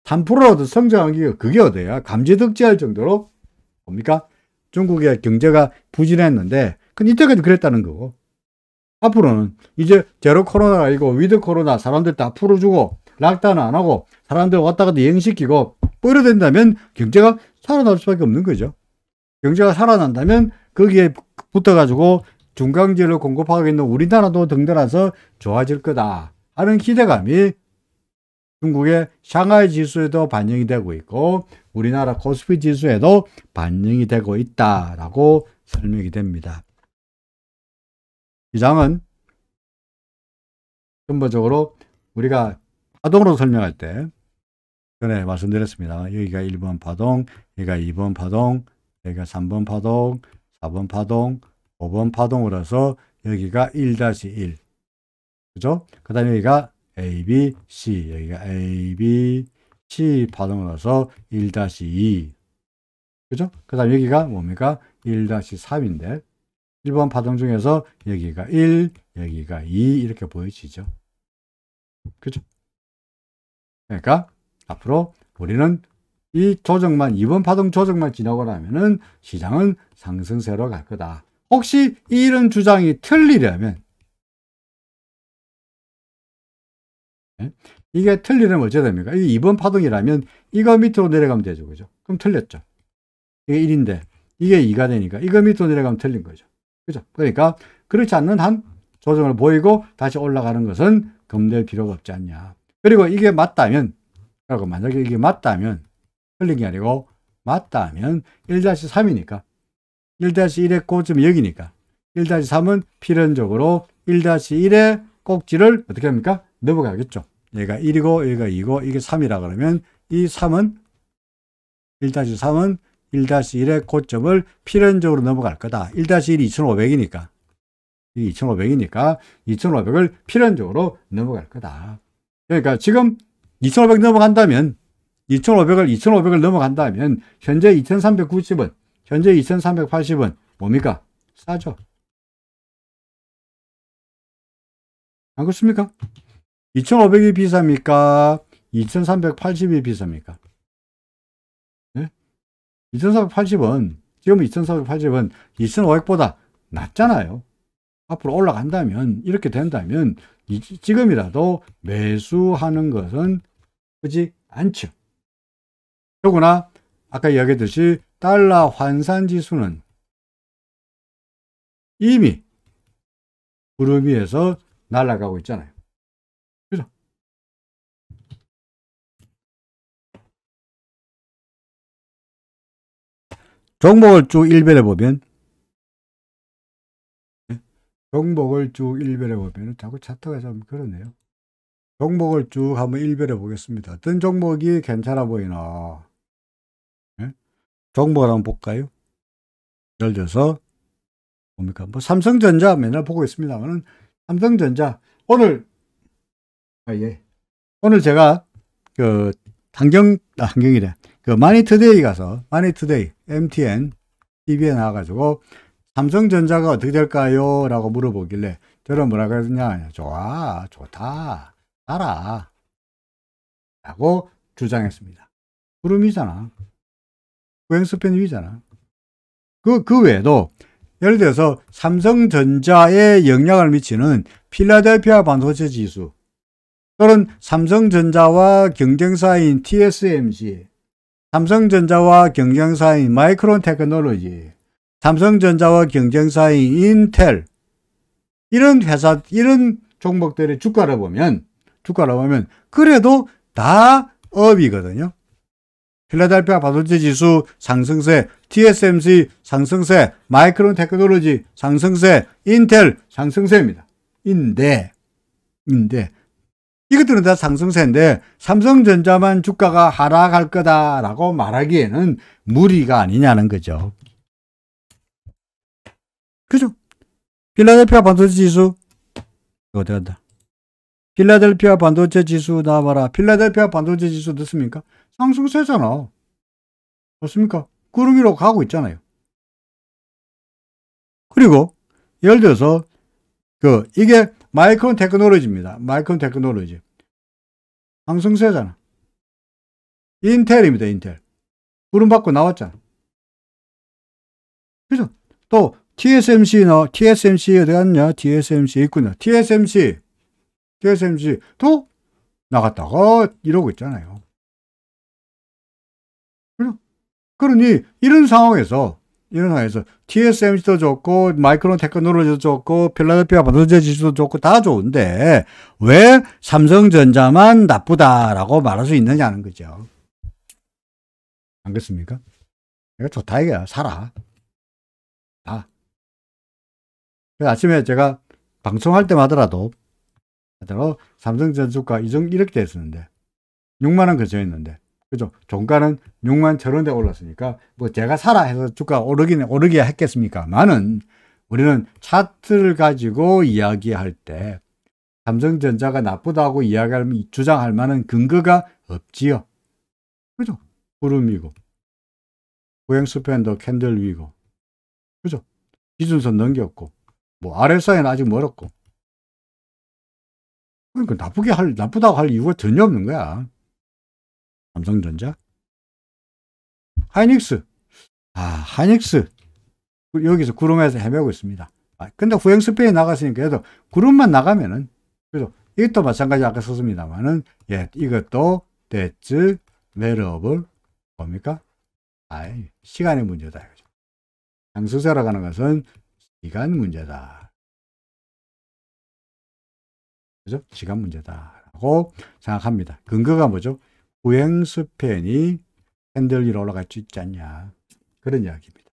3%라도 성장한 게 그게 어디야? 감지덕지할 정도로 뭡니까? 중국의 경제가 부진했는데 근데 이때까지 그랬다는 거고 앞으로는 이제 제로 코로나가 아니고 위드 코로나 사람들 다 풀어주고 락다운 안 하고 사람들 왔다 갔다 여행시키고 뭐 이래 된다면 경제가 살아날 수밖에 없는 거죠. 경제가 살아난다면 거기에 붙어가지고 중강제를 공급하고 있는 우리나라도 덩달아서 좋아질 거다 하는 기대감이 중국의 샹하이 지수에도 반영이 되고 있고 우리나라 코스피 지수에도 반영이 되고 있다라고 설명이 됩니다. 시장은 근본적으로 우리가 파동으로 설명할 때 전에 말씀드렸습니다. 여기가 1번 파동, 여기가 2번 파동, 여기가 3번 파동, 4번 파동, 5번 파동으로 해서 여기가 1-1 그죠? 그 다음에 여기가 A, B, C 여기가 A, B, C 파동으로 해서 1-2 그죠? 그 다음에 여기가 뭡니까? 1-3인데 1번 파동 중에서 여기가 1, 여기가 2 이렇게 보여지죠. 그죠? 그러니까 앞으로 우리는 이 조정만 2번 파동 조정만 지나고 나면은 시장은 상승세로 갈 거다. 혹시 이런 주장이 틀리려면 이게 틀리려면 어찌 됩니까? 이게 2번 파동이라면 이거 밑으로 내려가면 되죠. 그죠? 그럼 틀렸죠. 이게 1인데 이게 2가 되니까 이거 밑으로 내려가면 틀린 거죠. 그죠? 그러니까 그렇지 않는 한 조정을 보이고 다시 올라가는 것은 겁낼 필요가 없지 않냐. 그리고 이게 맞다면 만약에 이게 맞다면 틀린 게 아니고 맞다면 1-3이니까 1-1의 고점이 여기니까 1-3은 필연적으로 1-1의 꼭지를 어떻게 합니까? 넘어가겠죠. 얘가 1이고 얘가 2고 이게 3이라 그러면 이 3은 1-3은 1-1의 고점을 필연적으로 넘어갈 거다. 1-1이 2500이니까 2500이니까 2500을 필연적으로 넘어갈 거다. 그러니까 지금 2500 넘어간다면 2500을 넘어간다면 현재 2390원 현재 2380원 뭡니까? 싸죠. 안 그렇습니까? 2500이 비쌉니까? 2380이 비쌉니까? 네? 2480원 지금 2480원 2500보다 낮잖아요. 앞으로 올라간다면 이렇게 된다면 지금이라도 매수하는 것은 그렇지 않죠. 더구나 아까 이야기했듯이 달러 환산 지수는 이미 구름 위에서 날아가고 있잖아요. 그죠? 종목을 쭉 일별해 보면, 종목을 쭉 일별해 보면, 자꾸 차트가 좀 그러네요. 종목을 쭉 한번 일별해 보겠습니다. 어떤 종목이 괜찮아 보이나? 네? 종목을 한번 볼까요? 예를 들어서, 뭡니까? 뭐, 삼성전자 맨날 보고 있습니다만은, 삼성전자, 오늘, 예. 오늘 제가, 한경이래. 마니투데이 가서, 마니투데이, MTN, TV에 나와가지고, 삼성전자가 어떻게 될까요? 라고 물어보길래, 저는 뭐라 그랬냐? 좋아, 좋다, 알아. 라고 주장했습니다. 구름이잖아. 구행스팬 위잖아. 그 외에도, 예를 들어서 삼성전자에 영향을 미치는 필라델피아 반도체 지수, 또는 삼성전자와 경쟁사인 TSMC, 삼성전자와 경쟁사인 마이크론 테크놀로지, 삼성전자와 경쟁사인 인텔, 이런 회사, 이런 종목들의 주가를 보면 그래도 다 업이거든요. 필라델피아 반도체 지수 상승세, TSMC 상승세, 마이크론 테크놀로지 상승세, 인텔 상승세입니다. 인데 이것들은 다 상승세인데 삼성전자만 주가가 하락할 거다라고 말하기에는 무리가 아니냐는 거죠. 그죠? 필라델피아 반도체 지수 어디 간다? 필라델피아 반도체 지수 나와봐라. 필라델피아 반도체 지수 듣습니까? 상승세잖아. 맞습니까? 구름 위로 가고 있잖아요. 그리고 예를 들어서 이게 마이크론 테크놀로지입니다. 마이크론 테크놀로지. 상승세잖아. 인텔입니다. 인텔. 구름 받고 나왔잖아. 그죠? 또 TSMC 어디 갔냐? TSMC 있군요. TSMC도 나갔다가 이러고 있잖아요. 그죠? 그러니 이런 상황에서 TSMC도 좋고 마이크론 테크놀로지도 좋고 필라델피아 반도체 지수도 좋고 다 좋은데 왜 삼성전자만 나쁘다라고 말할 수 있느냐는 거죠. 안 그렇습니까? 내가 좋다 이거야. 살아. 아침에 제가 방송할 때마다라도 삼성전자 주가 이렇게 됐었는데 6만 원 그쳐있는데, 그죠? 종가는 6만 1,000원대 올랐으니까 뭐 제가 사라 해서 주가 오르게 했겠습니까만은 우리는 차트를 가지고 이야기할 때 삼성전자가 나쁘다고 주장할 만한 근거가 없지요. 그죠? 구름 위고 구행스팬도 캔들 위고, 그죠? 기준선 넘겼고 뭐 RSI는 아직 멀었고, 그러니까 나쁘다고 할 이유가 전혀 없는 거야. 삼성전자, 하이닉스, 하이닉스 여기서 구름에서 헤매고 있습니다. 근데 후행스페인에 나갔으니까 그래도 구름만 나가면은, 그래서 이것도 마찬가지 아까 썼습니다만은, 예, 이것도 데츠 웨러블 뭡니까? 시간의 문제다. 상승세로 가는 것은 시간 문제다. 그죠? 시간 문제다라고 생각합니다. 근거가 뭐죠? 후행스팬이 캔들 위로 올라갈 수 있지 않냐. 그런 이야기입니다.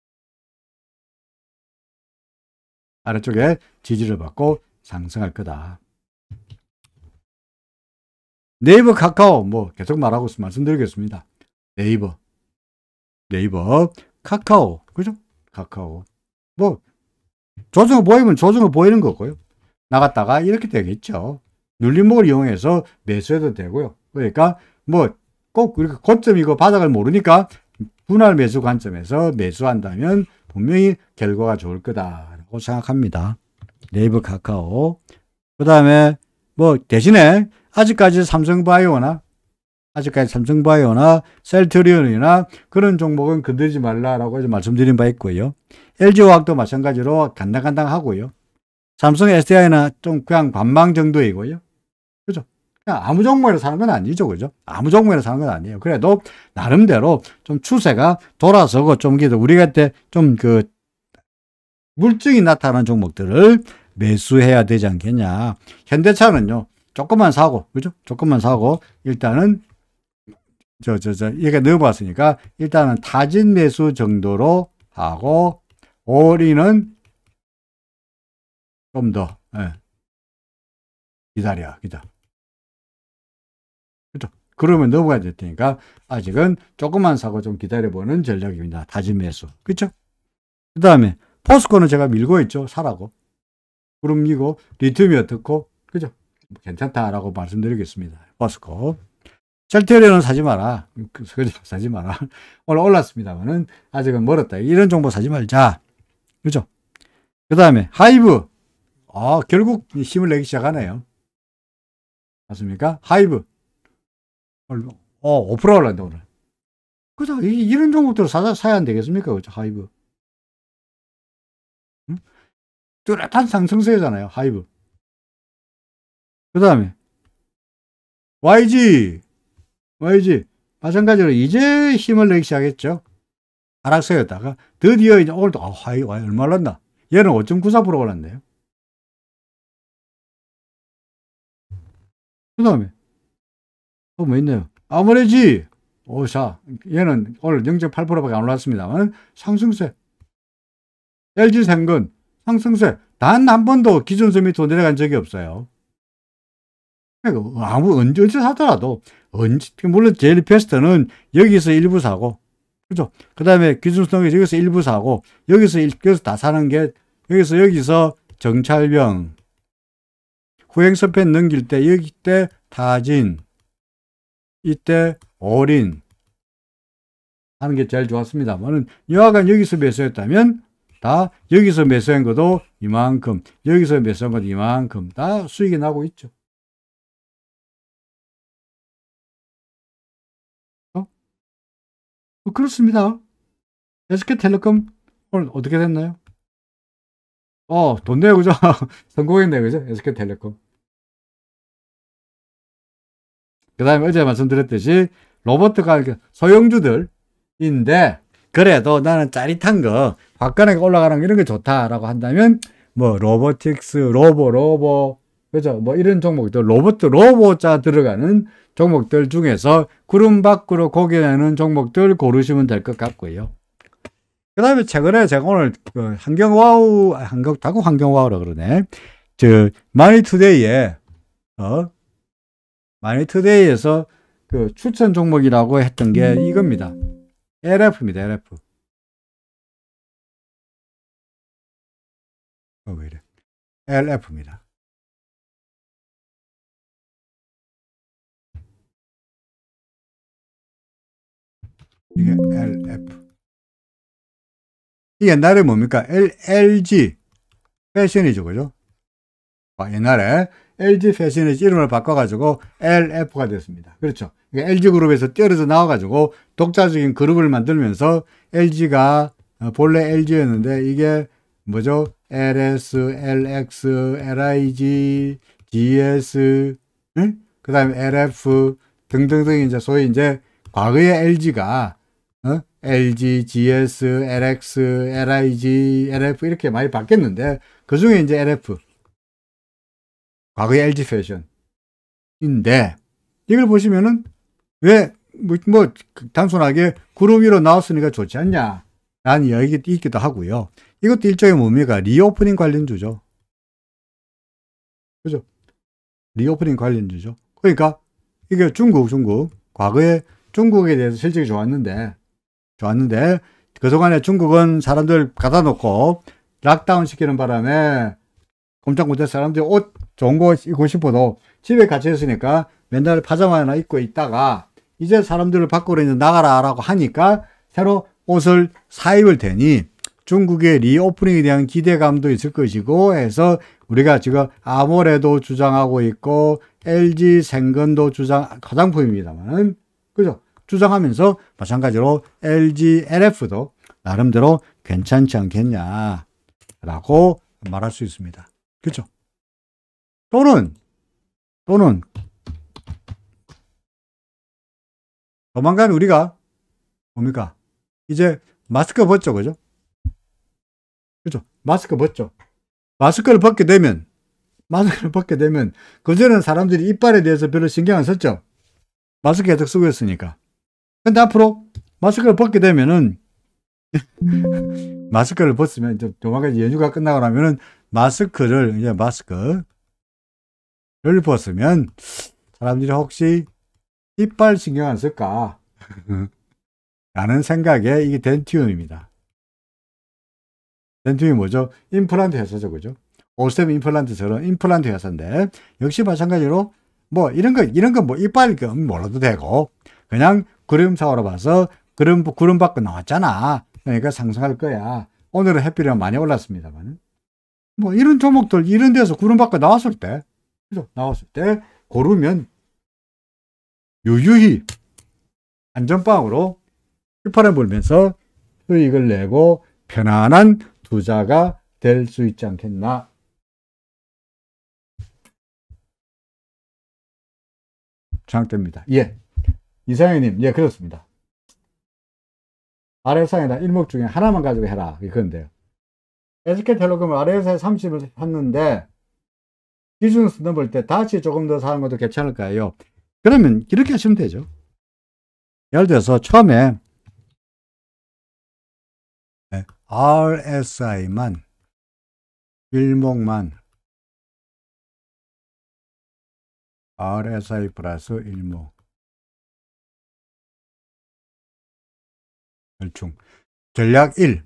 아래쪽에 지지를 받고 상승할 거다. 네이버, 카카오 뭐 계속 말씀드리겠습니다. 네이버, 카카오, 그죠? 카카오 뭐 조정을 보이는 거고요. 나갔다가 이렇게 되겠죠. 눌림목을 이용해서 매수해도 되고요. 그러니까 뭐 꼭 이렇게 고점이고 바닥을 모르니까 분할 매수 관점에서 매수한다면 분명히 결과가 좋을 거다라고 생각합니다. 네이버, 카카오. 그 다음에 뭐 대신에 아직까지 삼성바이오나 셀트리온이나 그런 종목은 건드리지 말라라고 말씀드린 바 있고요. LG화학도 마찬가지로 간당간당하고요. 삼성 SDI나 좀 그냥 관망 정도이고요. 그죠? 그냥 아무 종목에서 사는 건 아니죠. 그죠? 아무 종목에서 사는 건 아니에요. 그래도 나름대로 좀 추세가 돌아서고 좀 우리가 때 좀 물증이 나타나는 종목들을 매수해야 되지 않겠냐. 현대차는요, 조금만 사고, 그죠? 조금만 사고, 일단은, 얘가 넣어봤으니까, 일단은 타진 매수 정도로 하고, 올인은 좀 더, 예. 기다려. 그죠? 그러면 넘어가야 될 테니까, 아직은 조금만 사고 좀 기다려보는 전략입니다. 타진 매수. 그죠? 그 다음에, 포스코는 제가 밀고 있죠. 사라고. 그럼 이거 리튬이 어떻고, 그죠? 괜찮다라고 말씀드리겠습니다. 포스코. 셀테리온은 사지 마라. 사지 마라. 오늘 올랐습니다만은 아직은 멀었다. 이런 정보 사지 말자. 그죠? 그 다음에 하이브. 결국 힘을 내기 시작하네요. 맞습니까? 하이브. 5% 올랐는데 오늘. 그죠? 이런 종목들 사야 안 되겠습니까? 그죠? 하이브. 응? 뚜렷한 상승세잖아요. 하이브. 그 다음에 YG. 마찬가지로 이제 힘을 내기 시작했죠. 하락세였다가 드디어 이제 오늘도 하이 얼마 올랐나? 얘는 5.94% 올랐네요. 그 다음에 또 뭐 있네요. 아모레지. 자, 얘는 오늘 0.8%밖에 안 올랐습니다만 상승세. LG생건 상승세. 단 한 번도 기준선 밑으로 내려간 적이 없어요. 그러니까 언제 사더라도 물론 제일 베스트는 여기서 일부 사고, 그죠? 그 다음에 기준선에서 여기서 일부 사고, 여기서 다 사는 게 여기서 정찰병 후행스팬 넘길 때 여기 때 타진, 이때 올인 하는 게 제일 좋았습니다만은 여하간 여기서 매수했다면 다 여기서 매수한 것도 이만큼, 여기서 매수한 것도 이만큼 다 수익이 나고 있죠. 그렇습니다. SK텔레콤 오늘 어떻게 됐나요? 돈 내요, 그죠? 성공했네, 그죠? SK텔레콤. 그 다음에 어제 말씀드렸듯이 로버트가 소형주들인데, 그래도 나는 짜릿한 거, 화끈하게 올라가는 거 이런 게 좋다라고 한다면, 뭐, 로보틱스, 그죠? 뭐 이런 종목들, 로보자 들어가는 종목들 중에서 구름 밖으로 고개 내는 종목들 고르시면 될 것 같고요. 그 다음에 최근에 제가 오늘 환경와우라 그러네. 마니투데이에서 그 추천 종목이라고 했던 게 이겁니다. LF입니다, LF. 왜 이래? LF입니다. 이게 LF. 이 옛날에 뭡니까? LG 패션이죠, 그죠? 옛날에 LG 패션이 이름을 바꿔가지고 LF가 됐습니다. 그렇죠. LG그룹에서 떨어져 나와가지고 독자적인 그룹을 만들면서 LG가 본래 LG였는데 이게 뭐죠? LS, LX, LIG, GS, 응? 그 다음에 LF 등등등 이제 소위 이제 과거의 LG가 LG, GS, LX, LIG, LF 이렇게 많이 바뀌었는데 그 중에 이제 LF 과거의 LG 패션인데 이걸 보시면은 왜 단순하게 그룹 위로 나왔으니까 좋지 않냐 라는 이야기가 있기도 하고요. 이것도 일종의 뭡니까? 리오프닝 관련주죠. 그죠? 리오프닝 관련주죠. 그러니까 이게 중국 과거에 중국에 대해서 실적이 좋았는데 그동안에 중국은 사람들 갖다 놓고 락다운 시키는 바람에 꼼짝못해 사람들이 옷 좋은 거 입고 싶어도 집에 갇혀 있으니까 맨날 파자마 하나 입고 있다가 이제 사람들을 밖으로 이제 나가라 라고 하니까 새로 옷을 사입을 테니 중국의 리오프닝에 대한 기대감도 있을 것이고 해서 우리가 지금 아모레도 주장하고 있고 LG 생건도 화장품입니다만 그죠? 주장하면서 마찬가지로 LG LF도 나름대로 괜찮지 않겠냐 라고 말할 수 있습니다. 그렇죠? 또는 조만간 우리가 뭡니까? 이제 마스크 벗죠, 그죠? 그죠? 마스크 벗죠. 마스크를 벗게 되면 그전에는 사람들이 이빨에 대해서 별로 신경 안 썼죠. 마스크 계속 쓰고 있으니까. 근데 앞으로 마스크를 벗게 되면은 마스크를 벗으면 조만간 연휴가 끝나고 나면은 마스크를 벗으면 사람들이 혹시 이빨 신경 안 쓸까 라는 생각에 이게 덴티움입니다. 덴티움이 뭐죠? 임플란트 회사죠, 그죠? 오스템 임플란트처럼 임플란트 회사인데, 역시 마찬가지로 뭐 이런 거 뭐 이빨 몰라도 되고, 그냥 구름 사고로 봐서 구름 밖으로 나왔잖아. 그러니까 상승할 거야. 오늘은 햇빛이 많이 올랐습니다만, 뭐 이런 종목들 이런 데서 구름 밖으로 나왔을 때, 그죠? 나왔을 때 고르면 유유히 안전빵으로 휘파람 불면서 수익을 내고 편안한 투자가 될 수 있지 않겠나. 장대입니다. 예. 이상현님, 예, 그렇습니다. RSI나 일목 중에 하나만 가지고 해라. 이건데요. SK텔레콤을 RSI 30을 샀는데, 기준수 넘을 때 다시 조금 더 사는 것도 괜찮을까요? 그러면 이렇게 하시면 되죠. 예를 들어서 처음에 RSI만, 일목만, RSI 플러스 일목, 절충, 전략 1,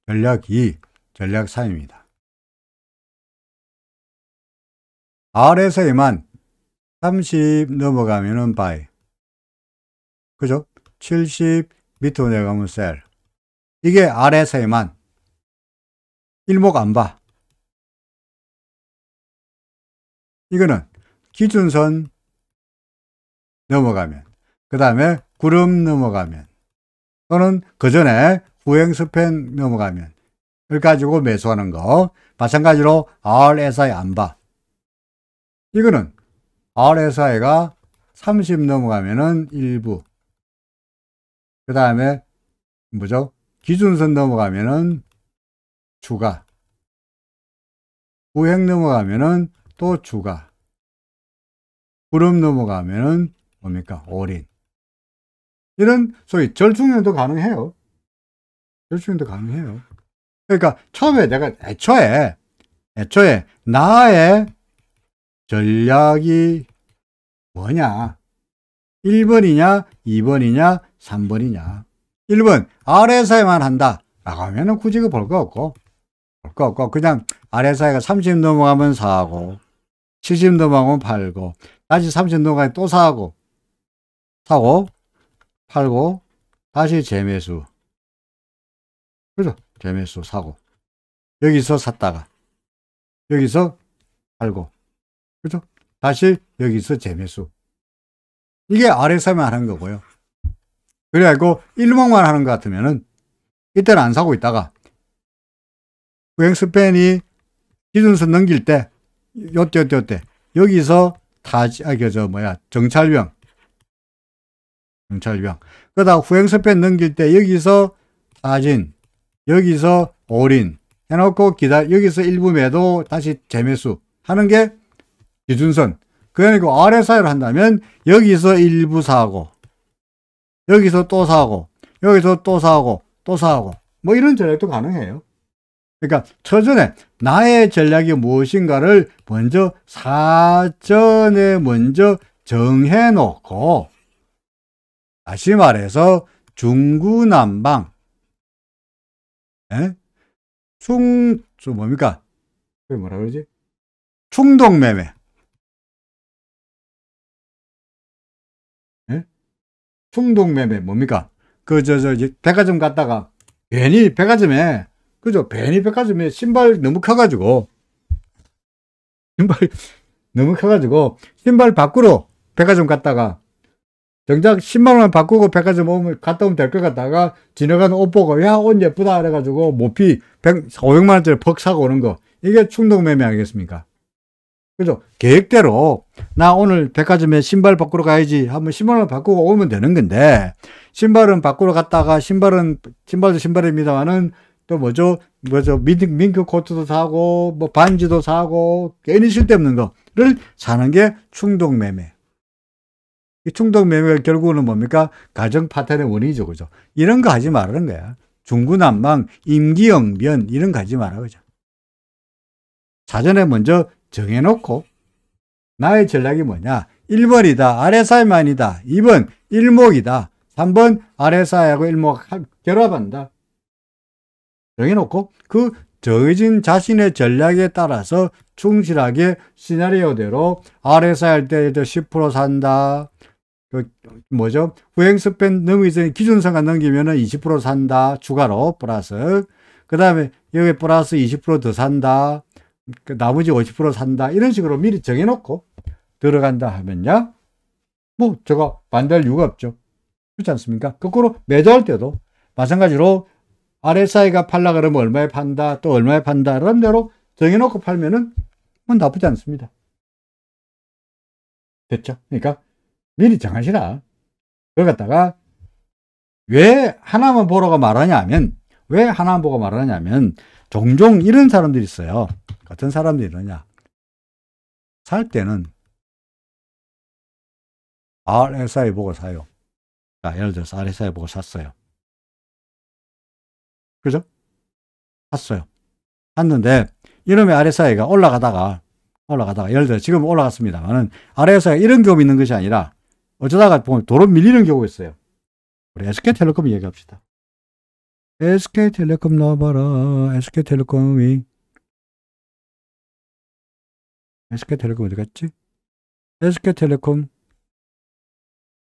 전략 2, 전략 3입니다. RSI만 30 넘어가면은 바이, 그죠? 70 밑으로 내려가면 셀. 이게 RSI만, 일목 안 봐. 이거는 기준선 넘어가면, 그 다음에 구름 넘어가면, 또는 그 전에 후행 스팬 넘어가면, 그걸 가지고 매수하는 거. 마찬가지로 RSI 안 봐. 이거는 RSI가 30 넘어가면은 일부, 그 다음에 뭐죠? 기준선 넘어가면은 추가, 후행 넘어가면은 또 추가, 구름 넘어가면은 뭡니까? 올인. 이런 소위 절충형도 가능해요. 절충형도 가능해요. 그러니까 처음에 내가 애초에 나의 전략이 뭐냐? 1번이냐, 2번이냐, 3번이냐. 1번, RSI만 한다. 라고 하면은 굳이 볼 거 없고, 그냥 RSI가 30 넘어가면 사고, 70 넘어가면 팔고, 다시 30 넘어가면 또 사고, 팔고, 다시 재매수. 그죠? 재매수 사고. 여기서 샀다가, 여기서 팔고. 그죠? 다시 여기서 재매수. 이게 RSI만 하는 거고요. 그래가지고 일목만 하는 것 같으면은 이때는 안 사고 있다가 후행 스팬이 기준선 넘길 때 요때 여기서 정찰병 그러다 후행 스팬 넘길 때 여기서 사진, 여기서 올인 해놓고 여기서 일부 매도 다시 재매수 하는 게 기준선. 그러니까 RSI를 한다면 여기서 일부 사고, 여기서 또 사고, 여기서 또 사고, 또 사고, 뭐 이런 전략도 가능해요. 그러니까 처전에 나의 전략이 무엇인가를 사전에 먼저 정해놓고, 다시 말해서 중구난방, 뭡니까? 그게 뭐라 그러지? 충동매매. 충동매매 뭡니까? 백화점 갔다가 괜히 백화점에 신발 너무 커가지고 신발 바꾸러 백화점 갔다가 정작 10만원 바꾸고 백화점 갔다 오면 될 것 같다가 지나가는 옷 보고 야, 옷 예쁘다 그래가지고 모피 500만원짜리 퍽 사고 오는 거, 이게 충동매매 아니겠습니까? 그죠? 계획대로 나 오늘 백화점에 신발 바꾸러 가야지 하면 10만원 바꾸고 오면 되는 건데, 신발은 바꾸러 갔다가 신발도 신발입니다만은 또 뭐죠, 밍크 코트도 사고, 뭐 반지도 사고, 괜히 쓸데없는 거를 사는 게 충동매매. 이 충동매매가 결국은 뭡니까? 가정 파탄의 원인이죠. 그죠? 이런 거 하지 말라는 거야. 중구난방, 임기응변, 이런 거 하지 말라. 그죠? 사전에 먼저 정해놓고, 나의 전략이 뭐냐? 1번이다. RSI만이다. 2번, 일목이다. 3번, RSI하고 일목 결합한다. 정해놓고, 그 정해진 자신의 전략에 따라서 충실하게 시나리오대로 RSI 할 때도 10% 산다. 뭐죠? 후행 스팬 넘기 전에 기준선가 넘기면은 20% 산다. 추가로 플러스. 그 다음에 여기 플러스 20% 더 산다. 나머지 50% 산다. 이런 식으로 미리 정해놓고 들어간다 하면요. 뭐, 저거 반대할 이유가 없죠. 그렇지 않습니까? 거꾸로 매도할 때도 마찬가지로 RSI가 팔라 그러면 얼마에 판다, 또 얼마에 판다, 이런 대로 정해놓고 팔면은 뭐 나쁘지 않습니다. 됐죠? 그러니까 미리 정하시라. 그걸 갖다가 왜 하나만 보러가 말하냐면, 왜 하나만 보고 말하냐면, 종종 이런 사람들이 있어요. 어떤 사람들이 이러냐. 살 때는 RSI 보고 사요. 자, 예를 들어서 RSI 보고 샀어요. 그죠? 샀어요. 샀는데, 이놈의 RSI가 올라가다가, 예를 들어 지금 올라갔습니다만은, RSI가 이런 경우 있는 것이 아니라, 어쩌다가 보면 도로 밀리는 경우가 있어요. 우리 SK텔레콤 얘기합시다. SK텔레콤 나와봐라. SK텔레콤이 어디 갔지? SK텔레콤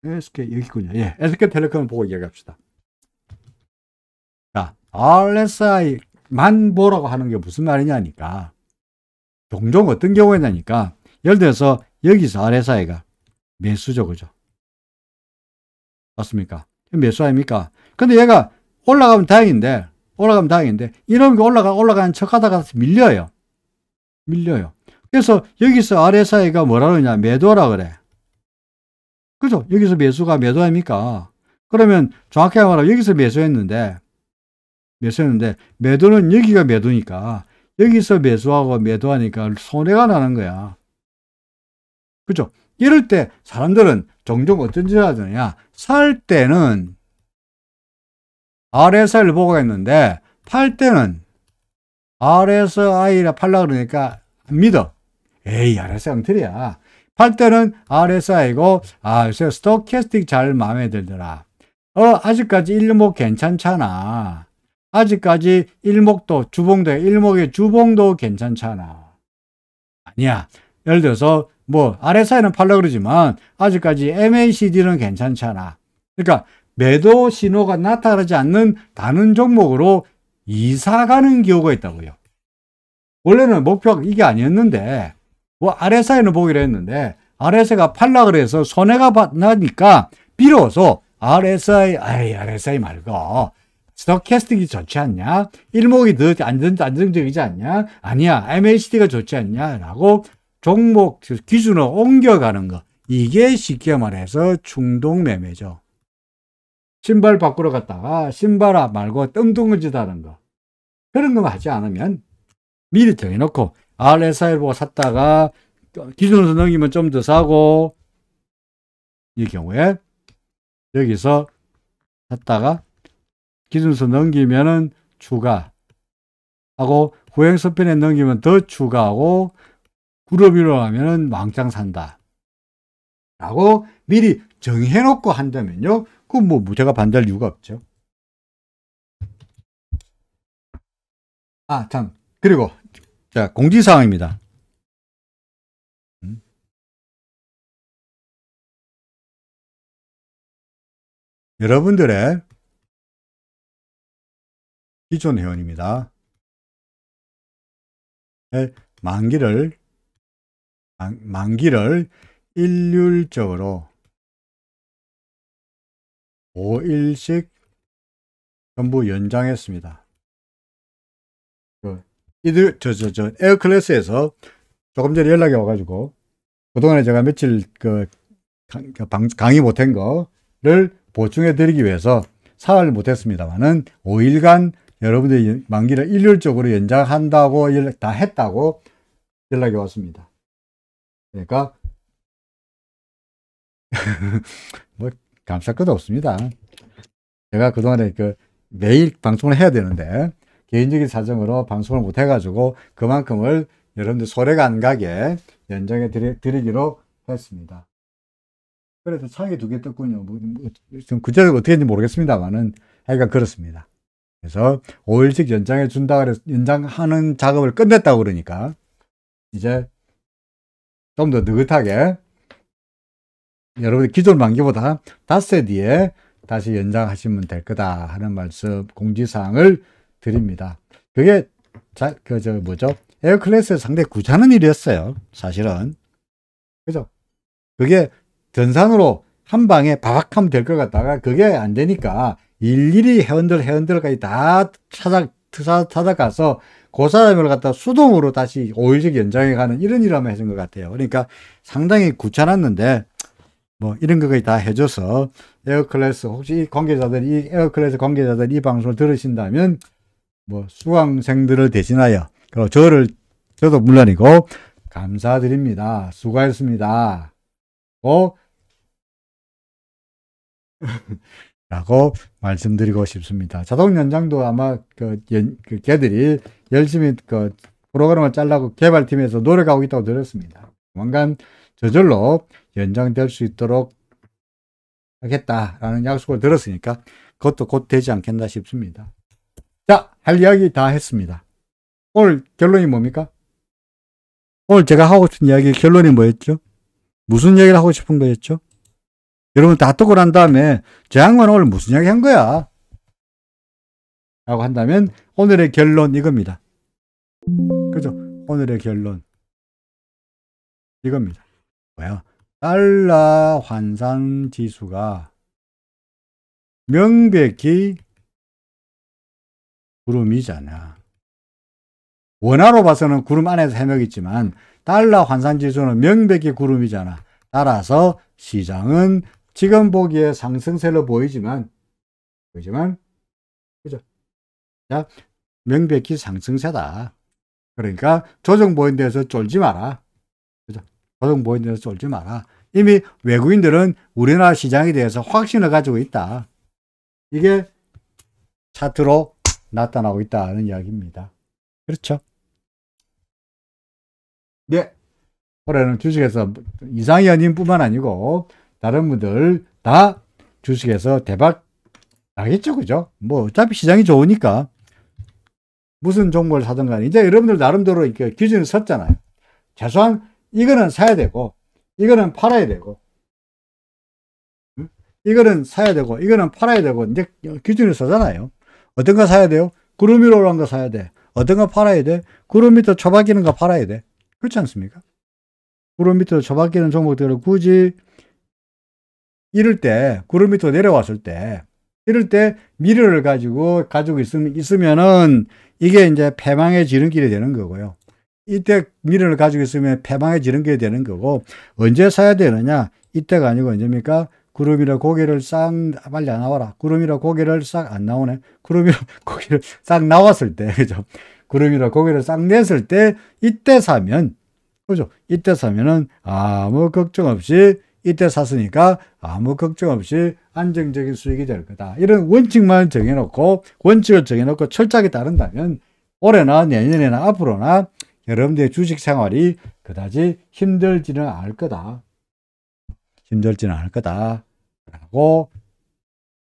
여기 있군요. 예, SK텔레콤을 보고 이야기합시다. 자, RSI만 보라고 하는 게 무슨 말이냐니까. 종종 어떤 경우에냐니까. 예를 들어서 여기서 RSI가 매수죠, 그죠? 맞습니까? 매수 아닙니까? 근데 얘가 올라가면 다행인데, 이놈이 올라가는 척 하다가 밀려요. 그래서 여기서 RSI가 뭐라 그러냐? 매도라 그래. 그죠? 여기서 매수가 매도 아닙니까? 그러면 정확하게 말하면 여기서 매수했는데, 매도는 여기가 매도니까, 여기서 매수하고 매도하니까 손해가 나는 거야. 그죠? 이럴 때 사람들은 종종 어떤 짓을 하느냐? 살 때는 RSI를 보고 했는데, 팔 때는 RSI라 팔라 그러니까 안 믿어. 에이, RSI 엉터리야. 팔 때는 RSI고, 요새 스토캐스틱 잘 마음에 들더라. 아직까지 일목 괜찮잖아. 아직까지 일목도, 일목의 주봉도 괜찮잖아. 아니야. 예를 들어서, RSI는 팔라 그러지만, 아직까지 MACD는 괜찮잖아. 그러니까, 매도 신호가 나타나지 않는 다른 종목으로 이사 가는 경우가 있다고요. 원래는 목표가 이게 아니었는데, RSI는 보기로 했는데, RSI가 팔라 그래서 손해가 나니까, 비로소 RSI 말고, 스토캐스틱이 좋지 않냐? 일목이 더 안정적이지 않냐? 아니야, MACD가 좋지 않냐? 라고 종목 기준을 옮겨가는 거. 이게 쉽게 말해서 충동매매죠. 신발 바꾸러 갔다가 신발 말고 뚱뚱해지다는 거. 그런 거 하지 않으면 미리 정해놓고 RSI를 보고 샀다가 기준에서 넘기면 좀 더 사고, 이 경우에 여기서 샀다가 기준에서 넘기면은 추가하고, 후행스팬에 넘기면 더 추가하고, 그룹으로 하면은 왕창 산다 라고 미리 정해놓고 한다면요, 그건 제가 반대할 이유가 없죠. 참, 그리고 자, 공지사항입니다. 여러분들의 기존 회원입니다. 만기를 일률적으로 5일씩 전부 연장했습니다. 에어클래스에서 조금 전에 연락이 와가지고, 그동안에 제가 며칠 강의 못한 거를 보충해 드리기 위해서 사흘 못했습니다만은 5일간 여러분들이 만기를 일률적으로 연장한다고 다 했다고 연락이 왔습니다. 그러니까 뭐 감쌀 것도 없습니다. 제가 그동안에 매일 방송을 해야 되는데 개인적인 사정으로 방송을 못 해가지고 그만큼을 여러분들 소래가 안 가게 연장해 드리기로 했습니다. 그래서 창이 2개 떴군요. 좀 구체적으로 어떻게 했는지 모르겠습니다만은 하여간 그렇습니다. 그래서 5일씩 연장해 준다 그래서 연장하는 작업을 끝냈다고 그러니까 이제 좀 더 느긋하게 여러분들 기존 만기보다 닷새 뒤에 다시 연장하시면 될 거다 하는 말씀 공지사항을 드립니다. 그게 에어클래스에서 상당히 귀찮은 일이었어요. 사실은. 그죠? 그게 전산으로 한 방에 바박하면 될 것 같다가 그게 안 되니까 일일이 회원들까지 다 찾아가서 그 사람을 갖다 수동으로 다시 5일씩 연장해 가는 이런 일을 한번 해준 것 같아요. 그러니까 상당히 귀찮았는데 뭐 이런 것까지 다 해줘서 에어클래스 혹시 이 에어클래스 관계자들이 이 방송을 들으신다면 뭐 수강생들을 대신하여 그리고 저도 물론이고 감사드립니다. 수고하셨습니다. 라고 말씀드리고 싶습니다. 자동 연장도 아마 걔들이 열심히 프로그램을 짜려고 개발팀에서 노력하고 있다고 들었습니다. 조만간 저절로 연장될 수 있도록 하겠다라는 약속을 들었으니까 그것도 곧 되지 않겠나 싶습니다. 자, 할 이야기 다 했습니다. 오늘 결론이 뭡니까? 오늘 제가 하고 싶은 이야기 결론이 뭐였죠? 무슨 이야기를 하고 싶은 거였죠? 여러분 다 뜨고 난 다음에 저 양반 오늘 무슨 이야기 한 거야? 라고 한다면 오늘의 결론 이겁니다. 그죠? 오늘의 결론 이겁니다. 뭐야? 달러 환산 지수가 명백히 구름이잖아. 원화로 봐서는 구름 안에서 해먹 있지만 달러 환산 지수는 명백히 구름이잖아. 따라서 시장은 지금 보기에 상승세로 보이지만 그죠? 자, 명백히 상승세다. 그러니까 조정 보인 데서 쫄지 마라. 그죠? 조정 보인 데서 쫄지 마라. 이미 외국인들은 우리나라 시장에 대해서 확신을 가지고 있다. 이게 차트로 나타나고 있다는 이야기입니다. 그렇죠? 네. 올해는 주식에서 이상희 연인뿐만 아니고 다른 분들 다 주식에서 대박 나겠죠. 그죠? 뭐 어차피 시장이 좋으니까 무슨 종목을 사든 간에 이제 여러분들 나름대로 이렇게 기준을 섰잖아요. 최소한 이거는 사야 되고 이거는 팔아야 되고 이거는 사야 되고 이거는 팔아야 되고 이제 기준을 서잖아요. 어떤 거 사야 돼요? 구름 위로 올라간 거 사야 돼. 어떤 거 팔아야 돼? 구름 밑으로 처박히는 거 팔아야 돼. 그렇지 않습니까? 구름 밑으로 처박히는 종목들을 굳이 이럴 때 구름 밑으로 내려왔을 때 이럴 때 미래를 가지고 있으면은 이게 이제 패망의 지름길이 되는 거고요. 이때 미래를 가지고 있으면 패망의 지름길이 되는 거고 언제 사야 되느냐? 이때가 아니고 언제입니까? 구름이라 고개를 싹 빨리 안 나와라. 구름이라 고개를 싹 안 나오네. 구름이라 고개를 싹 나왔을 때 그죠? 구름이라 고개를 싹 냈을 때 이때 사면 그죠? 이때 사면은 아무 걱정 없이 이때 샀으니까 아무 걱정 없이 안정적인 수익이 될 거다. 이런 원칙만 정해놓고 원칙을 정해놓고 철저하게 따른다면 올해나 내년에나 앞으로나 여러분들의 주식 생활이 그다지 힘들지는 않을 거다. 힘들지는 않을 거다. 라고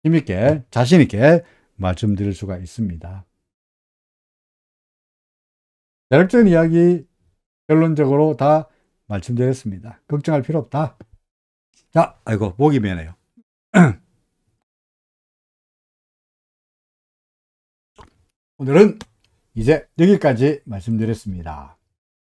힘있게 자신있게 말씀드릴 수가 있습니다. 대략적인 이야기 결론적으로 다 말씀드렸습니다. 걱정할 필요 없다. 자, 아이고 목이 메네요. 오늘은 이제 여기까지 말씀드렸습니다.